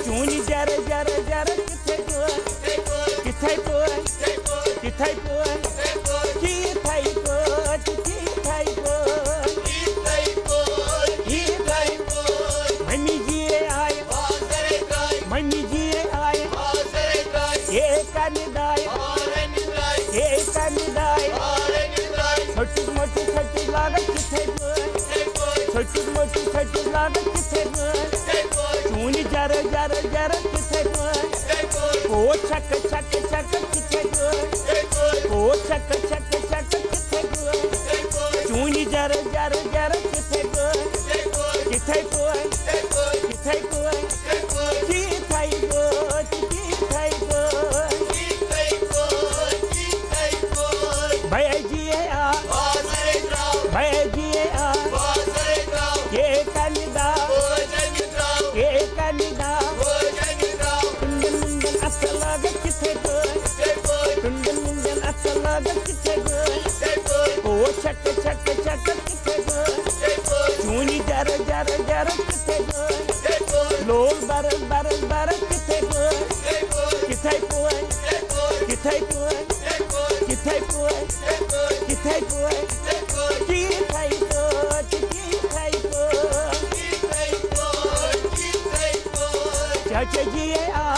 Chuni jara jara jara kithe go تِتھَے پٲٹھۍ تِتھَے پٲٹھۍ تِتھَے پٲٹھۍ ممی جی آئے ممی جی آئے یہ کرنہِ دایہِ یہ کرنہِ دایہِ چھٔٹِس مٔٹِس چھٔٹِس لاگَن تِتھَے پٲٹھۍ چھٔٹِس مٔٹِس چھٔٹِس لاگَن تِتھَے پٲٹھۍ چوٗنہِ جَرٕ جَرٕ جَرٕ تِتھَے پٲٹھۍ کوٹ چھَکہٕ چھَکہٕ چھَکہٕ تِتھَے پٲٹھۍ کوٹ چھَکہٕ چھَکہٕ چھَکہٕ تِتھَے پٲٹھۍ چوٗنہِ جَرٕ جَرٕ جَرٕ تِتھَے پٲٹھۍ تِتھَے پٲٹھۍ تِتھَے پٲٹھۍ تِتھَے پٲٹھۍ تِتھَے پٲٹھۍ بھیا جی آ بھیا جی آ یہ کرنہِ داو یہ کرنہِ داو تُنٛدٮ۪ن مُنٛدٮ۪ن اَتھٕ لاگَن تِتھَے پٲٹھۍ تُنٛدٮ۪ن مُنٛدٮ۪ن اَتھٕ لاگَن تِتھَے پٲٹھۍ کوٹ چھَکہٕ چھَکہٕ چھَکہٕ تِتھَے پٲٹھۍ چوٗنہِ جَرٕ جَرٕ جَرٕ تِتھَے پٲٹھۍ لول بَرَس بَرَس بَرَس تِتھَے پٲٹھۍ تِتھَے پٲٹھۍ تِتھَے پٲٹھۍ تِتھَے پٲٹھۍ تِتھَے پٲٹھۍ تِتھَے پٲٹھۍ تِتھَے پٲٹھۍ چاچا جی آ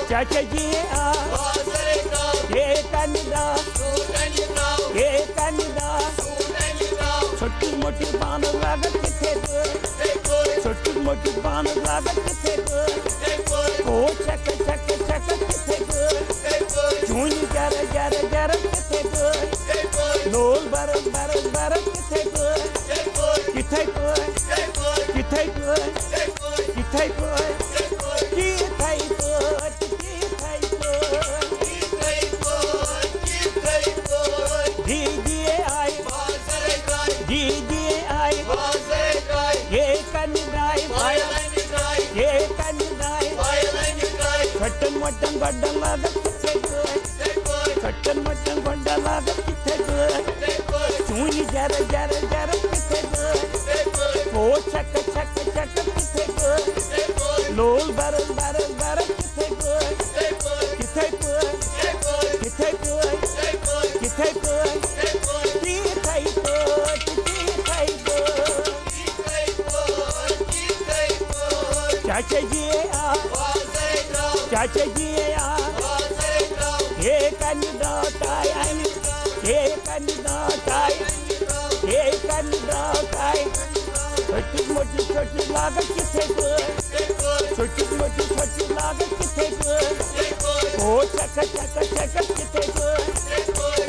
چاچا جی آ یہ کرنہِ داو یہ کرنہِ داو چھٔٹِس مٔٹِس بانَس لاگَن تِتھَے پٲٹھۍ چھٔٹِس مٔٹِس بانَس لاگَن تِتھَے پٲٹھۍ کوٹ چھَکہٕ چھَکہٕ چھَکہٕ تِتھَے پٲٹھۍ چوٗنہِ جَرٕ جَرٕ جَرٕ تِتھَے پٲٹھۍ لول بَرَس بَرَس بَرَس تِتھَے پٲٹھۍ تِتھَے پٲٹھۍ تِتھَے پٲٹھۍ تِتھَے پٲٹھۍ تِتھَے پٲٹھۍ تِتھَے پٲٹھۍ جی جی آئے جی جی آئے یہ کرنہِ دایہِ یہ کرنہِ دایہِ چھٔٹَن وَٹَن گۄڈَن لاگَن تِتھَے پٲٹھۍ چھٔٹَن وَٹَن گۄڈَن لاگَن تِتھَے پٲٹھۍ چوٗنہِ جَرٕ جَرٕ جَرٕ تِتھَے پٲٹھۍ کوٹ چھَکہٕ چھَکہٕ چھَکہٕ تِتھَے پٲٹھۍ لول بَرَس بَرَس بَرَس تِتھَے پٲٹھۍ تِتھَے پٲٹھۍ تِتھَے پٲٹھۍ تِتھَے پٲٹھۍ تِتھَے پٲٹھۍ تِتھَے پٲٹھۍ چاچا جی آ چاچا جی آ یہ کرنہِ داو تایہِ اَنہِ یہ کرنہِ داو تایہِ یہ کرنہِ داو تایہِ چھٔٹِس مٔٹِس چھٔٹِس لاگَن تِتھَے پٲٹھۍ چھٔٹِس مٔٹِس چھٔٹِس لاگَن تِتھَے پٲٹھۍ کوٹ چھَکہٕ چھَکہٕ چھَکہٕ تِتھَے پٲٹھۍ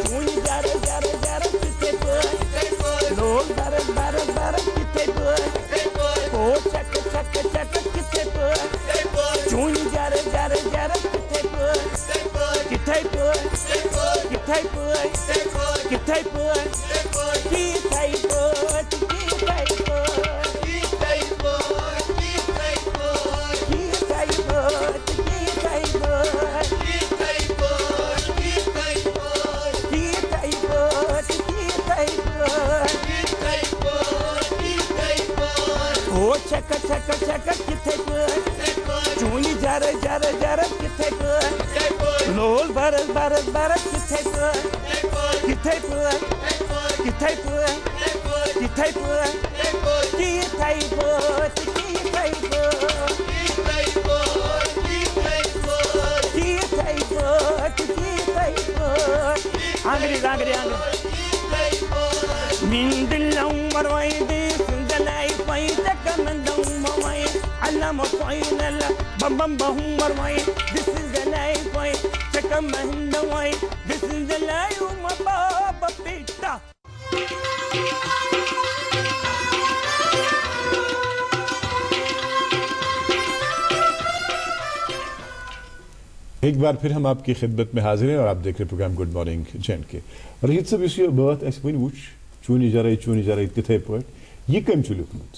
چوٗنہِ جَرٕ جَرٕ جَرٕ تِتھَے پٲٹھۍ لول بَرَس بَرَس بَرَس تِتھَے پٲٹھۍ کوٹ چھَکہٕ چھَکہٕ چھَکہٕ تِتھَے پٲٹھۍ چوٗنہِ جَرٕ جَرٕ جَرٕ تِتھَے پٲٹھۍ تِتھَے پٲٹھۍ تِتھَے پٲٹھۍ تِتھَے پٲٹھۍ تِتھَے پٲٹھۍ چھَکہٕ چھَکہٕ چھَکہٕ تِتھَے پٲٹھۍ چوٗنہِ جَرٕ جَرٕ جَرٕ تِتھَے پٲٹھۍ لول بَرَس بَرَس بَرَس تِتھَے پٲٹھۍ تِتھَے پٲٹھۍ تِتھَے پٲٹھۍ تِتھَے پٲٹھۍ تِتھَے پٲٹھۍ تِتھَے پٲٹھۍ انگریز انگریز mindilão maroide sungalai pai takamandão mamai alamo soinala bam bam bam marmai this is the life pai takamandão pai this is the life uma baba pita ایک بار پھر ہم آپ کی خدمت میں حاضر ہیں اور آپ دیکھ رہے پروگرام گڈ مارننگ جین کے رشید صاحب اس بات اس ون وچ چونی جرے تتھے پٲٹھۍ یہ کم چھ لیوکھمت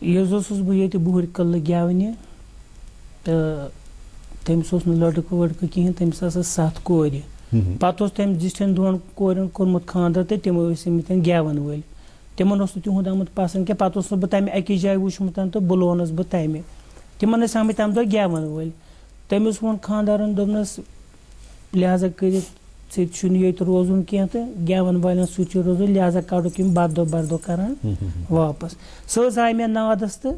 یہ اوسُس بہٕ ییٚتہِ بوٗرِ قلعہٕ گٮ۪ونہِ تہٕ تٔمِس اوس نہٕ لڑکہٕ وڑکہٕ کِہیٖنۍ تٔمِس ٲسۍ 7 کورِ پتہٕ اوس تٔمۍ زِٹھٮ۪ن 2 کورٮ۪ن کوٚرمُت خانٛدر تہٕ تِم ٲسۍ آمٕتۍ گٮ۪وَن وٲلۍ تِمن اوس نہٕ تِہُنٛد آمُت پسنٛد کینٛہہ پتہٕ اوسُس بہٕ تَمہِ أکِس جایہِ وٕچھمُت تہٕ بُلونَس بہٕ تَمہِ تِمن ٲسۍ آمٕتۍ تَمہِ دۄہ گٮ۪وَن وٲلۍ تٔمِس ووٚن خانٛدارَن دوٚپنَس لہذا کٔرِتھ ژےٚ چھُنہٕ ییٚتہِ روزُن کینٛہہ تہٕ گٮ۪وَن والٮ۪ن سۭتۍ چھُ روزُن لہذا کَڑُکھ یِم بَردۄہ بَردۄہ کَران واپَس سۄ حظ آے مےٚ نادَس تہٕ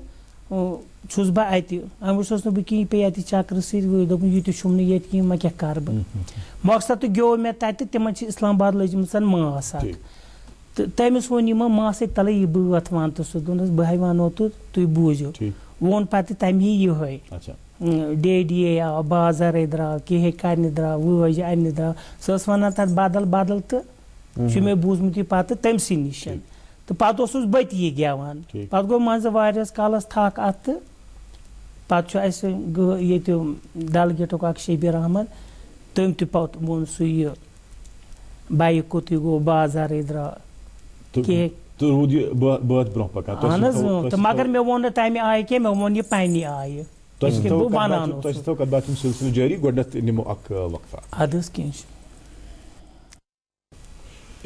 چھُس بہٕ اَتہِ اَمہِ وٕچھُس نہٕ بہٕ کِہیٖنۍ پیٚیہِ اَتہِ چَکرٕ سۭتۍ دوٚپُن یہِ تہِ چھُم نہٕ ییٚتہِ کِہیٖنۍ وۄنۍ کیٛاہ کَرٕ بہٕ مقصد تہٕ گیوٚو مےٚ تَتہِ تِمَن چھِ اِسلام آباد لٔجمٕژ ماس اَکھ تہٕ تٔمِس ووٚن یِمو ماسٕے تَلَے یہِ بٲتھ وَن تہٕ سُہ دوٚپنَس بہٕ وَنو تہٕ تُہۍ بوٗزِو ووٚن پَتہٕ تَمہِ یِہوٚے ڈیڈی آو بازَرَے درٛاو کِہے کَرنہِ درٛاو وٲجہِ اَننہِ درٛاو سۄ ٲس وَنان تَتھ بدل بدل تہٕ چھُ مےٚ بوٗزمُت یہِ پَتہٕ تٔمۍسٕے نِش تہٕ پَتہٕ اوسُس بہٕ تہِ یہِ گٮ۪وان پَتہٕ گوٚو منٛزٕ واریاہَس کالَس تھَکھ اَتھ تہٕ پَتہٕ چھُ اَسہِ ییٚتہِ ڈَلگیٹُک اَکھ شبیٖر احمد تٔمۍ تہِ پَتہٕ ووٚن سُہ یہِ بایِک کوٚتُے گوٚو بازَرَے درٛاو اہن حظ تہٕ مگر مےٚ ووٚن نہٕ تَمہِ آیہِ کینٛہہ مےٚ ووٚن یہِ پنٛنہِ آیہِ بہٕ وَنان اَدٕ حظ کینٛہہ چھُ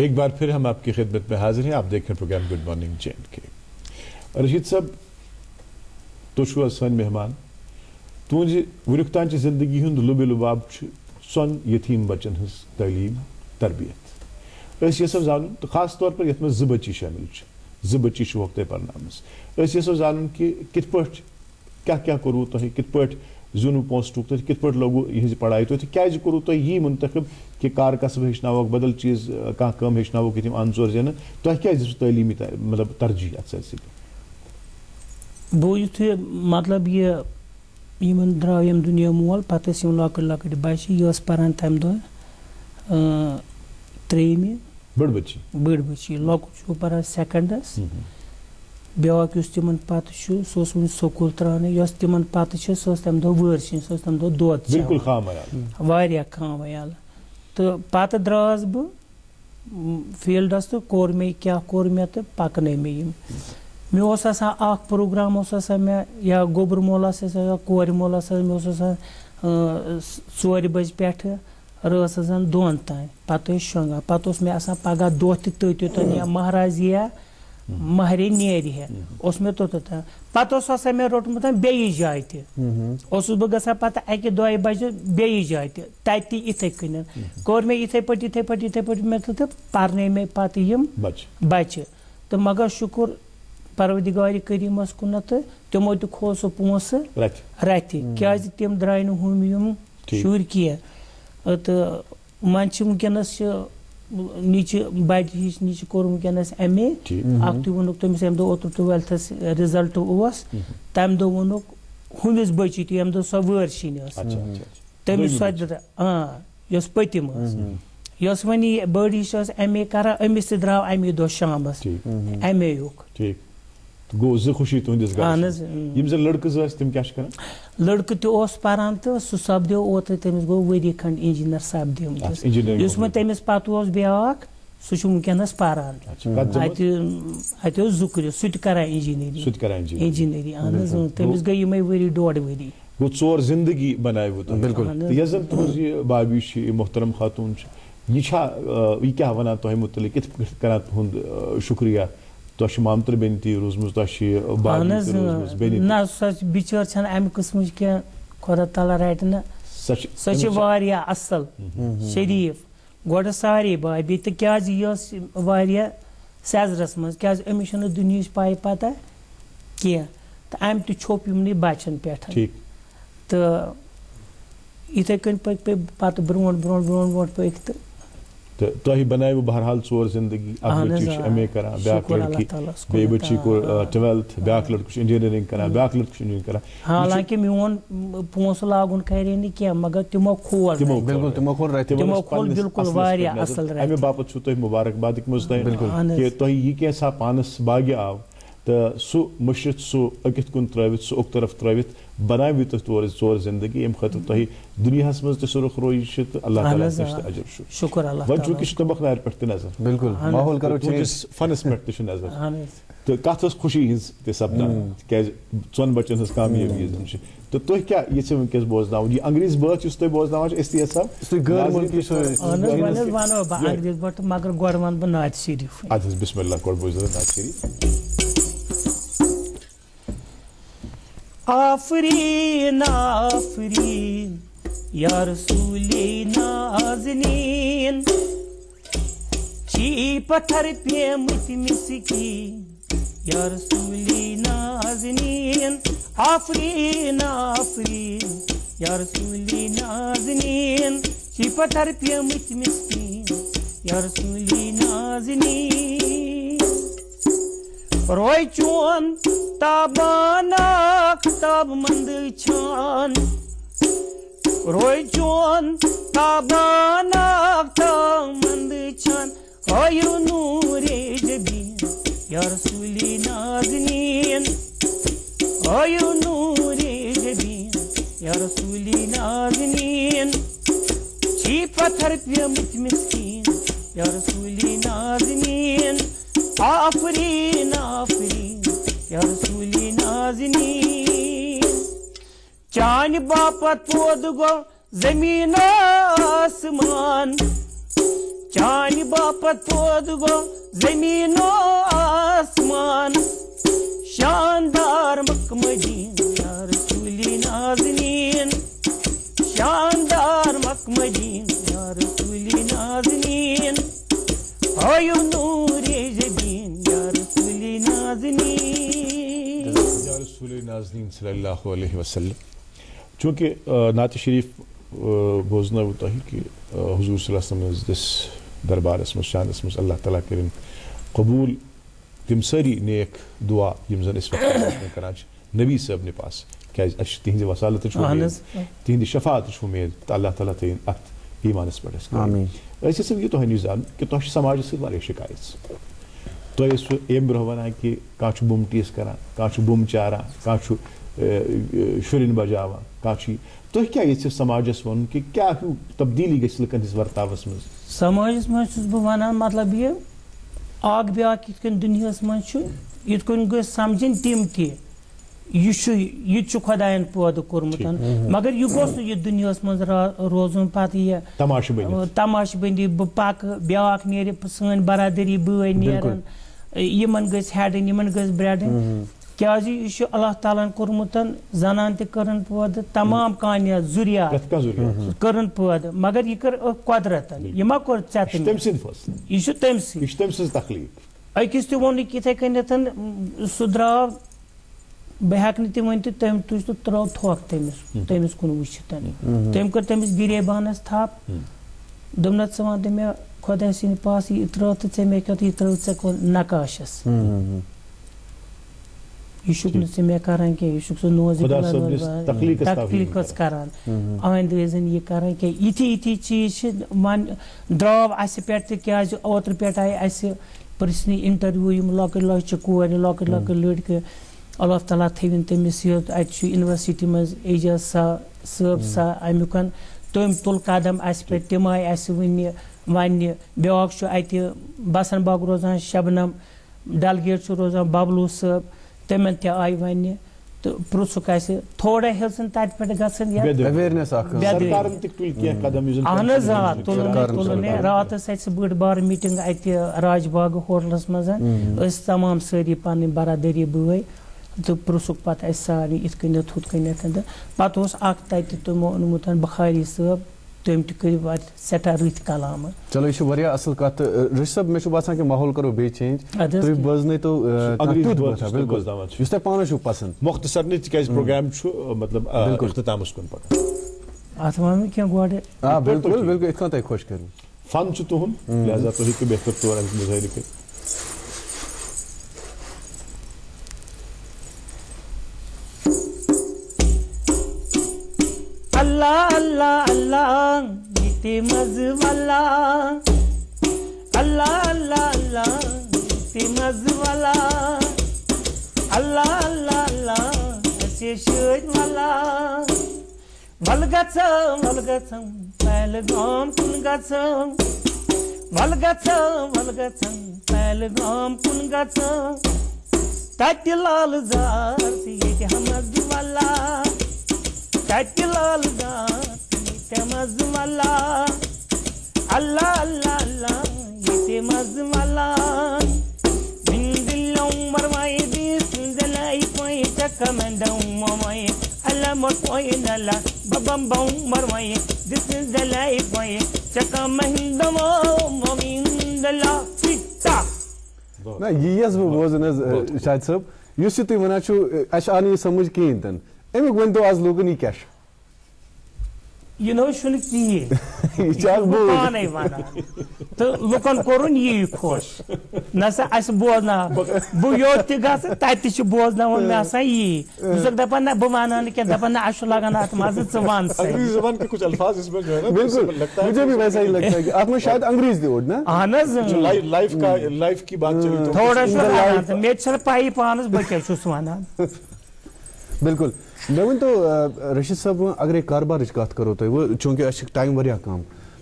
ایک بار پھر ہم آپ کی خدمت میں حاضر ہیں آپ دیکھ رہے ہیں program good morning JNK Rashid صاحب تو چھو سن مہمان تہذ ونیک تان زندگی ہند لب لباب سن یتیم بچن ہز تعلیم تربیت یسو زان تو خاص طور پر یت میں زٕ بچی شامل بچی وقت پرنامس یسو زان کہ کت پہ کیا کرو تہ کت پہ زون پونسہ ٹوک تہ کت پہ لوگو یہ پڑھائی تہ کیازِ کرو تہ یہ منتخب کہ کار کسب ہیچناوک بدل چیز کانٛہہ کٲم ہیچناوک یتھ ان ژور زینن تہ کیازِ دِژوٕ تعلیمی مطلب ترجیح اتھ سۭتۍ بہٕ یُتھُے مطلب یہِ یِمن درٛاو ییٚمہِ دُنیا مول پَتہٕ ٲسۍ یِم لۄکٕٹۍ لۄکٕٹۍ بَچہِ یہِ ٲس پَران تَمہِ دۄہ ترٛیٚیِمہِ بٔڑ بٔچی لۄکُٹ چھُ پَران سٮ۪کنٛڈَس بیٛاکھ یُس تِمن پَتہٕ چھُ سُہ اوس وُنہِ سکوٗل ترٛاونٕے یۄس تِمن پَتہٕ چھِ سۄ ٲس تَمہِ دۄہ وٲرۍسِنۍ سۄ ٲس تَمہِ دۄہ دۄد چٮ۪وان واریاہ خام عیال تہٕ پَتہٕ درٛاس بہٕ فیٖلڈَس تہٕ کوٚر مےٚ کیٛاہ کوٚر مےٚ تہٕ پَکنٲے مےٚ یِم مےٚ اوس آسان اَکھ پرٛوگرام اوس آسان مےٚ یا گوٚبُر مول آسہِ آسان کورِ مول آسہِ مےٚ اوس آسان 4 بجہِ پٮ۪ٹھٕ رٲژ آسان 2 تانۍ پَتہٕ ٲسۍ شۄنٛگان پَتہٕ اوس مےٚ آسان پَگاہ دۄہ تہِ تٔتۍ یوٚتَن یا مہراز یِیہِ مہرٮ۪ن نیرِ ہے اوس مےٚ توٚتَتھ پَتہٕ اوس آسان مےٚ روٚٹمُت بیٚیِس جایہِ تہِ اوسُس بہٕ گژھان پَتہٕ 1-2 بَجہِ بیٚیِس جایہِ تہِ تَتہِ تہِ یِتھَے کٔنۍ کوٚر مےٚ یِتھَے پٲٹھۍ مےٚ تہٕ پَرنٲے مےٚ پَتہٕ یِم بَچہِ تہٕ مگر شُکُر پروردِگارِ کریٖمَس کُنَتھ تہٕ تِمو تہِ کھوٚو سُہ پونٛسہٕ رَتھِ کیٛازِ تِم درٛاے نہٕ ہُم یِم شُرۍ کینٛہہ تہٕ وۄنۍ چھِ وٕنکٮ۪نَس چھِ نِچہِ بَڑِ ہِش نِچہِ کوٚر وٕنکٮ۪نَس MA اَکھتُے ووٚنُکھ تٔمِس ییٚمہِ دۄہ اوترٕ 12تھَس رِزَلٹ اوس تَمہِ دۄہ ووٚنُکھ ہُمِس بٔچی تہِ ییٚمہِ دۄہ سۄ وٲرۍسِنۍ ٲس تٔمِس سۄ یۄس پٔتِم ٲس یۄس وۄنۍ یہِ بٔڑ ہِش ٲس MA کَران أمِس تہِ درٛاو اَمی دۄہ شامَس MA یُک اہن حظ لٔڑکہٕ تہِ اوس پَران تہٕ سُہ سپدیو اوترٕ تٔمِس گوٚو ؤری کھنٛڈ اِنجیٖنَر سپدیومُت یُس وۄنۍ تٔمِس پَتہٕ اوس بیٛاکھ سُہ چھُ وٕنکٮ۪نَس پَران اَتہِ اوس زُکرِ سُہ تہِ کَران اِنجیٖنٔری اہن حظ تٔمِس گٔے یِمَے ؤری 1.5 ؤری گوٚو 4 زندگی بنایوٕ تۄہہِ بالکل یۄس زن تُہٕنٛز یہِ بابی چھِ یہِ محترم خاتوٗن چھِ یہِ چھا یہِ کیٛاہ وَنان تۄہہِ مُتعلِق کِتھ پٲٹھۍ کران تُہُنٛد شُکریہ تۄہہِ چھِ مامتٕر بیٚنہِ تہِ روٗزمٕژ تۄہہِ چھِ اہن حظ نہ سۄ بِچٲر چھَنہٕ اَمہِ قٕسمٕچ کینٛہہ خۄدا تعالیٰ رَٹہِ نہٕ سۄ چھِ واریاہ اَصٕل شریٖف گۄڈٕ سارے بابی تہٕ کیٛازِ یہِ ٲس واریاہ سٮ۪زرَس منٛز کیٛازِ أمِس چھَنہٕ دُنہِچ پاے پَتہ کینٛہہ تہٕ اَمہِ تہِ چھوٚپ یِمنٕے بَچَن پٮ۪ٹھ تہٕ یِتھَے کٔنۍ پٔکۍ پَتہٕ برونٛٹھ پٔکۍ تہٕ تۄہہِ بنایوٕ بہرحال 4 زندگی اکھ بٔچی چھِ MA کران بیٛاکھ لڑکی بیٚیہِ بٔچی کوٚر 12th بیٛاکھ لڑکہٕ چھُ انجیٖنرِنٛگ کران بیٛاکھ لڑکہٕ چھُ انجیٖنرِنٛگ کران حالانکہِ میون پونٛسہٕ لاگُن کھارے نہٕ کینٛہہ مگر تِمو کھول بِلکُل واریاہ اَصٕل اَمہِ باپتھ چھُو تۄہہِ مُبارکبادٕکۍ منٛز تۄہہِ کہِ تۄہہِ یہِ کینٛژھا پانَس باگہِ آو تہٕ سُہ مٔشِتھ سُہ أکِتھ کُن ترٛٲوِتھ سُہ اُک طرف ترٛٲوِتھ بنایوٕ تۄہہِ 4 زندگی ییٚمہِ خٲطرٕ تۄہہِ دُنیاہَس منٛز تہِ سُہ رُخ رویی چھِ تہٕ اللہ تعالیٰ ہَس نِش تہِ اجر چھُ شُکُر اللہ وۄنۍ چوٗنٛکہِ چھِ تُمبکھ نارِ پٮ۪ٹھ تہِ نظر تُہٕنٛدِس فنَس پٮ۪ٹھ تہِ چھُ نظر تہٕ کَتھ ٲس خوشی ہِنٛز تہِ سپدان تِکیٛازِ 2 بَچَن ہٕنٛز کامیٲبی یۄس زَن چھِ تہٕ تُہۍ کیٛاہ یژھِو وٕنکٮ۪س بوزناوُن یہِ انگریٖز بٲتھ یُس تُہۍ بوزناوان چھِ أسۍ تہِ وَنو بہٕ انگریٖز بٲتھ مگر گۄڈٕ وَنہٕ بہٕ نعتِ شریٖف اَدٕ حظ بِسمِ اللہ گۄڈٕ بوٗزِو نعتِ شریٖف آفرین آفرین یا رسول نازنین چی پتھر پیمت مسکین یا رسول نازنین آفرین آفرین یا رسول نازنین چی پتھر پیمت مسکین یا رسول نازنین روی چون تابانا تاب مند چھان روی چون تابانا تاب مند چھان آیو نور جبین یا رسول نازنین آیو نور جبین یا رسول نازنین چی پتھر پیمت مسکین یا رسول نازنین آفرین آفرین یا رسول نازنین چان باپت پود گو زمین آسمان چان باپت پود گو زمین آسمان شاندار مکمدین یا رسول نازنین شاندار مکمدین یا رسول نازنین آیو نور جبین یا رسول نازنین یا رسول نازنین صلی اللہ علیہ وسلم. چونکہ نعت شریف بوزنا وہ تھی کہ حضور صلی اللہ علیہ وسلم دس دربارس مز شانس مز اللہ تعالیٰ کرن قبول تم ساری نیک دعا یم زن اس وقت کران نبی صاحب نے پاس کیاز اس تہذ وسالت تہذ شفاعت امید اللہ تعالیٰ تین ات ایمانس پہ آمین. اس یہ تہ نظام کہ تہ سماج سی شکایت تہ ام برہ ونان کہ کھانا بم ٹیس کران کھانا بم چاران کھانا شرین بجاوان کھانا تہ کیا یھ سماجس ون کہ کیا تبدیلی گژھِ لُکن ہنٛدِس ورتاوس منٛز سماجس منٛز چھُس بہٕ ونان مطلب یہ اکھ بیاکھ یِتھ کٔنۍ دُنیاہس منٛز چھُ یِتھ کٔنۍ گٔژھ سمجھِنۍ تِم تہِ یہ چھُ خۄدایَن پٲدٕ کوٚرمُت مگر یہ گوٚژھ نہٕ یہِ دُنیاہس منٛز روزُن پتہٕ یہِ تماشہٕ بٔنٛدی بہٕ پکہٕ بیاکھ نیرِ سٲنۍ برادری بٲے نیرن یِمن گٔژھۍ ہیڈٕنۍ یِمن گٔژھۍ برٛیڈٕنۍ کیازِ یہِ چھُ اللہ تعالیٰ ہن کوٚرمُت زنان تہِ کٔرٕن پٲدٕ تمام کانیات ذُریات کٔرٕن پٲدٕ مگر یہِ کٔر قۄدرتن یہِ ما کوٚر ژےٚ تہٕ یہِ چھُ تٔمۍ سٕنٛز أکِس تہِ ووٚنُکھ یِتھَے کٔنٮ۪تھ سُہ درٛاو بہٕ ہٮ۪کہٕ نہٕ تہِ ؤنِتھ تٔمۍ تُج تہٕ ترٛٲو تھوٚکھ تٔمِس کُن وٕچھِتھ تٔمۍ کٔر تٔمِس گِریبانس تھپھ دوٚپنس ژٕ وَن تہٕ مےٚ خۄداے سٕنٛدِ پاسہٕ یہِ ترٛٲو تہٕ ژےٚ مےٚ کیٛاہ یہِ ترٛٲو ژےٚ کُن نقاشس یہ چھُکھ نہٕ ژٕ مےٚ کران کینٛہہ یہِ چھُکھ ژٕ نوزِ تخلیٖقس کران آیندٕ ٲسۍزٮ۪ن یہِ کران کینٛہہ یِتھی یِتھی چیٖز چھِ وۄنۍ درٛاو اَسہِ پٮ۪ٹھ تہِ کیٛازِ اوترٕ پٮ۪ٹھ آیہِ اَسہِ پرژھنہِ انٹرویو یِم لۄکٕٹۍ لۄکچہِ کورِ لۄکٕٹۍ لۄکٕٹۍ لٔڑکہٕ اللہ تعالیٰ تھٲوِن تٔمِس یہِ اَتہِ چھُ یونیورسٹی منٛز اعجاز صٲب امیُک تٔمۍ تُل قدم اَسہِ پٮ۪ٹھ تِم آیہِ اَسہِ وَننہِ بیٛاکھ چھُ اَتہِ بسن باغ روزان شبنم ڈلگیٹ چھُ روزان ببلوٗ صٲب تِمن تہِ آیہِ وَننہِ تہٕ پرٛژھُکھ اَسہِ تھوڑا ہیٚژٕن تَتہِ پٮ۪ٹھ گژھٕنۍ اہن حظ آ تُلُن راتس اَتہِ سُہ بٔڑ بار میٖٹنٛگ اَتہِ راج باغ ہوٹلس منٛز أسۍ تمام سٲری پنٕنۍ برادٔری بٲے تہٕ پرٛژھُکھ پتہٕ اَسہِ سارنٕے یِتھ کٔنٮ۪تھ ہُتھ کٔنٮ۪تھ تہٕ پتہٕ اوس اکھ تَتہِ تِمو اوٚنمُت بخاری صٲب تٔمۍ تہِ کٔرۍ اَتہِ سٮ۪ٹھاہ رٕتۍ کلامہٕ. چلو یہ واریاہ اصل کتھ. رشید صٲب مےٚ چھُ باسان کہ ماحول کرو بیٚیہِ چینج تُہۍ بوزنٲیتو یُس تۄہہِ پانس چھُو پسنٛد مختصر نہٕ تِکیازِ پروگرام چھُ مطلب اختتامس کُن پکان اتھ ونہٕ کینٛہہ گۄڈٕ بالکل بالکل یِتھ کٔنۍ تۄہہِ خۄش کٔرِو فن چھُ تُہُنٛد لہذا تُہۍ ہیٚکِو بہتر طور امیُک مُظٲہرٕ کٔرِتھ. اللہ اللہ اللہ یہ مزٕ والا اللہ اللہ اللہ یہ مزٕ والا اللہ اللہ اللہ اَسہِ شٲدۍ والا وَلہٕ گژھو پہلگام کُن گژھو وَلہٕ گژھو پہلگام کُن گژھو تَتہِ لالہٕ زار تہٕ ییٚتہِ مزٕ والا تَتہِ لالہٕ زار ییٚتہِ مزٕ والا اللہ اللہ اللہ ییٚتہِ مزٕ والا دِلو مرمایہِ دِس دِلے پٲنۍ چکر recommend mamaye Allah motoy nalla babam bam marwaye this is the life way chaka mahindamo momindala fitta نا یہ بوزن شاہد صاحب اس تھی ونان اہس آو یہ سمجھ کہین تن امیک ون تو آز لوگن یہ کیا یہ نو چھن کہین پانے ونان تو لکن کورن یہ خوش نسا اس بوزنا بہ یوت تہ گژھ تتہ بوزنا مے ہسا یہ بہت دپان نہ بہ ونہ نہ کینٛہہ دپان نہ اس لگان اتھ مزہ ژٕ ون سا انگریزی زبان کے کچھ الفاظ اس میں جو ہے نا بالکل مجھے بھی ویسا ہی لگتا ہے کہ آپ میں شاید انگریز تہ اوڑ نا اہن حظ لائف کی بات چلی تو تھوڑا سا لگان مے چھل پائی پانس بہ کیا چھس ونان بالکل مے ون تو رشید صاحب اگر کاربار کت کرو تھی وہ چونکہ اس ٹائم واریاہ کم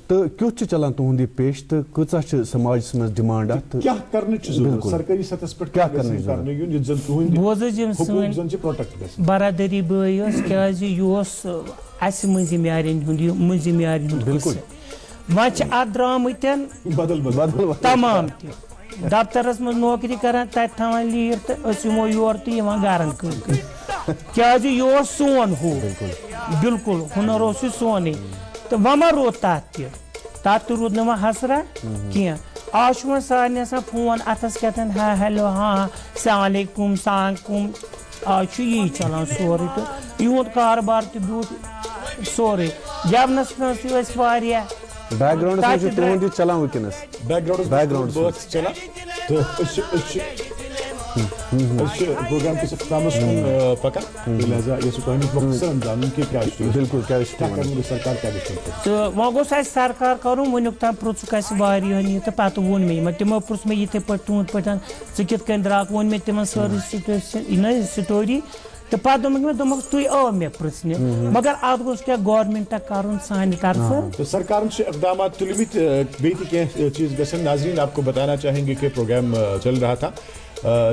تو کیُتھ چلان تہند یہ پیش تو کۭژاہ سماجس مز ڈیمانڈ ات کیا کرنچ ضرورت سرکاری سطحس پہ کیا کرنے یون زن تہند بوز یم حقوق زن چھ پروٹیکٹ گژھن برادری بٲے ٲس کیازِ یہِ اوس اسہِ مٔنزِم یارٮ۪ن ہُنٛد یہِ مٔنزِم یارٮ۪ن ہُنٛد بالکل وۄنۍ چھِ اتھ درٛامٕتٮ۪ن بدل تمام تہِ دفترس منٛز نوکری کران تتہِ تھاوان لیٖو تہٕ أسۍ یِمو یور تہٕ یِوان گرن کٔرِتھ کیازِ یہِ اوس سون ہُہ بالکل ہُنر اوس یہِ سونُے تہٕ وۄنۍ ما روٗد تتھ تہِ روٗد نہٕ وۄنۍ حسرا کینٛہہ آز چھُ وۄنۍ سارنٕے آسان فون اتھس کٮ۪تھن ہاں ہیلو ہاں السلام علیکم السلام علیکم آز چھُ یی چلان سورُے تہٕ یِہُنٛد کاربار تہِ بیوٗٹھ سورُے گٮ۪ونس منٛز تہِ ٲسۍ واریاہ بیک گراؤنڈس میں تہند یہ چلان ونکس بیک گراؤنڈ چلان تو پروگرام کس اختتامس کن پکان لہذا یہ تہندس مختصر انداز کہ کیا بالکل سرکار کیا تو وۄنۍ گوٚژھ اَسہِ سرکار کرُن وٕنیُک تام پرٛژھُکھ اَسہِ واریاہن یہِ تہٕ پتہٕ ووٚن مےٚ یِمن تِمو پرٛژھ مےٚ یِتھٕے پٲٹھۍ تُہنٛد پٲٹھۍ ژٕ کِتھ کٔنۍ درٛاکھ ووٚن مےٚ تِمن سٲرٕے سٹوری تو پتہٕ دوٚپمَکھ مےٚ دوٚپمَکھ تُہۍ آو مےٚ پرٛژھنہِ مگر اتھ گوٚژھ کیٛاہ گورمنٹا کرُن سانہِ طرفہٕ سرکارن سے اقدامات تُلمٕتۍ بیٚیہِ تہِ کینٛہہ چیٖز گژھن ناظرین آپ کو بتانا چاہیں گے کہ پروگرام چل رہا تھا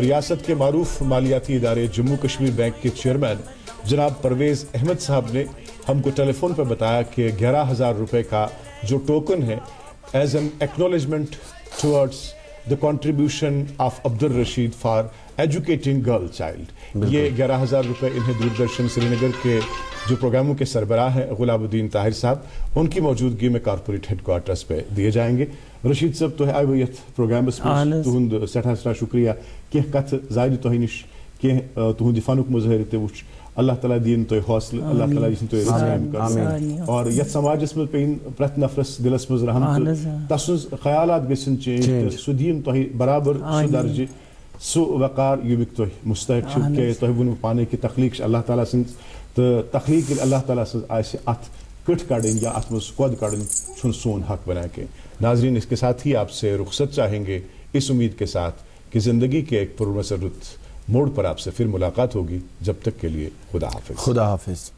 ریاست کے معروف مالیاتی ادارے جموں کشمیر بینک کے چیئرمین جناب پرویز احمد صاحب نے ہم کو ٹیلی فون پہ بتایا کہ 11,000 روپے کا جو ٹوکن ہے as an acknowledgement towards the contribution of Abdul Rashid for educating girl child, یہ 11,000 روپے انہیں دوردرشن سری نگر کے جو پروگراموں کے سربراہ ہیں غلام الدین طاہر صاحب ان کی موجودگی میں کارپوریٹ ہیڈ کوارٹرس پہ دیے جائیں گے. رشید صاحب تہ آئی یت پروگرامس مز تہد سٹھا سٹھا شکریہ. کی کت زائد تہ نش کی تہد فنک مظاہر تہ وچ. اللہ تعالیٰ دین تہ حوصلہ، اللہ تعالیٰ دین تہ کامیاب کر اور یت سماجس مز پین پرت نفرس دلس مز رحم تسن خیالات گژھن چینج سہ دین تہ برابر سہ درجہ سہ وقار یومک تہ مستحق چھ کہ تہ ون پانے کہ تخلیق اللہ تعالیٰ سن تو تخلیق اللہ تعالیٰ سن آس ات کٹ کڑن یا ات مز کود کڑن چھن سون حق بنا کے. ناظرین اس کے ساتھ ہی آپ سے رخصت چاہیں گے اس امید کے ساتھ کہ زندگی کے ایک پرمسرت موڑ پر آپ سے پھر ملاقات ہوگی. جب تک کے لیے خدا حافظ. خدا حافظ.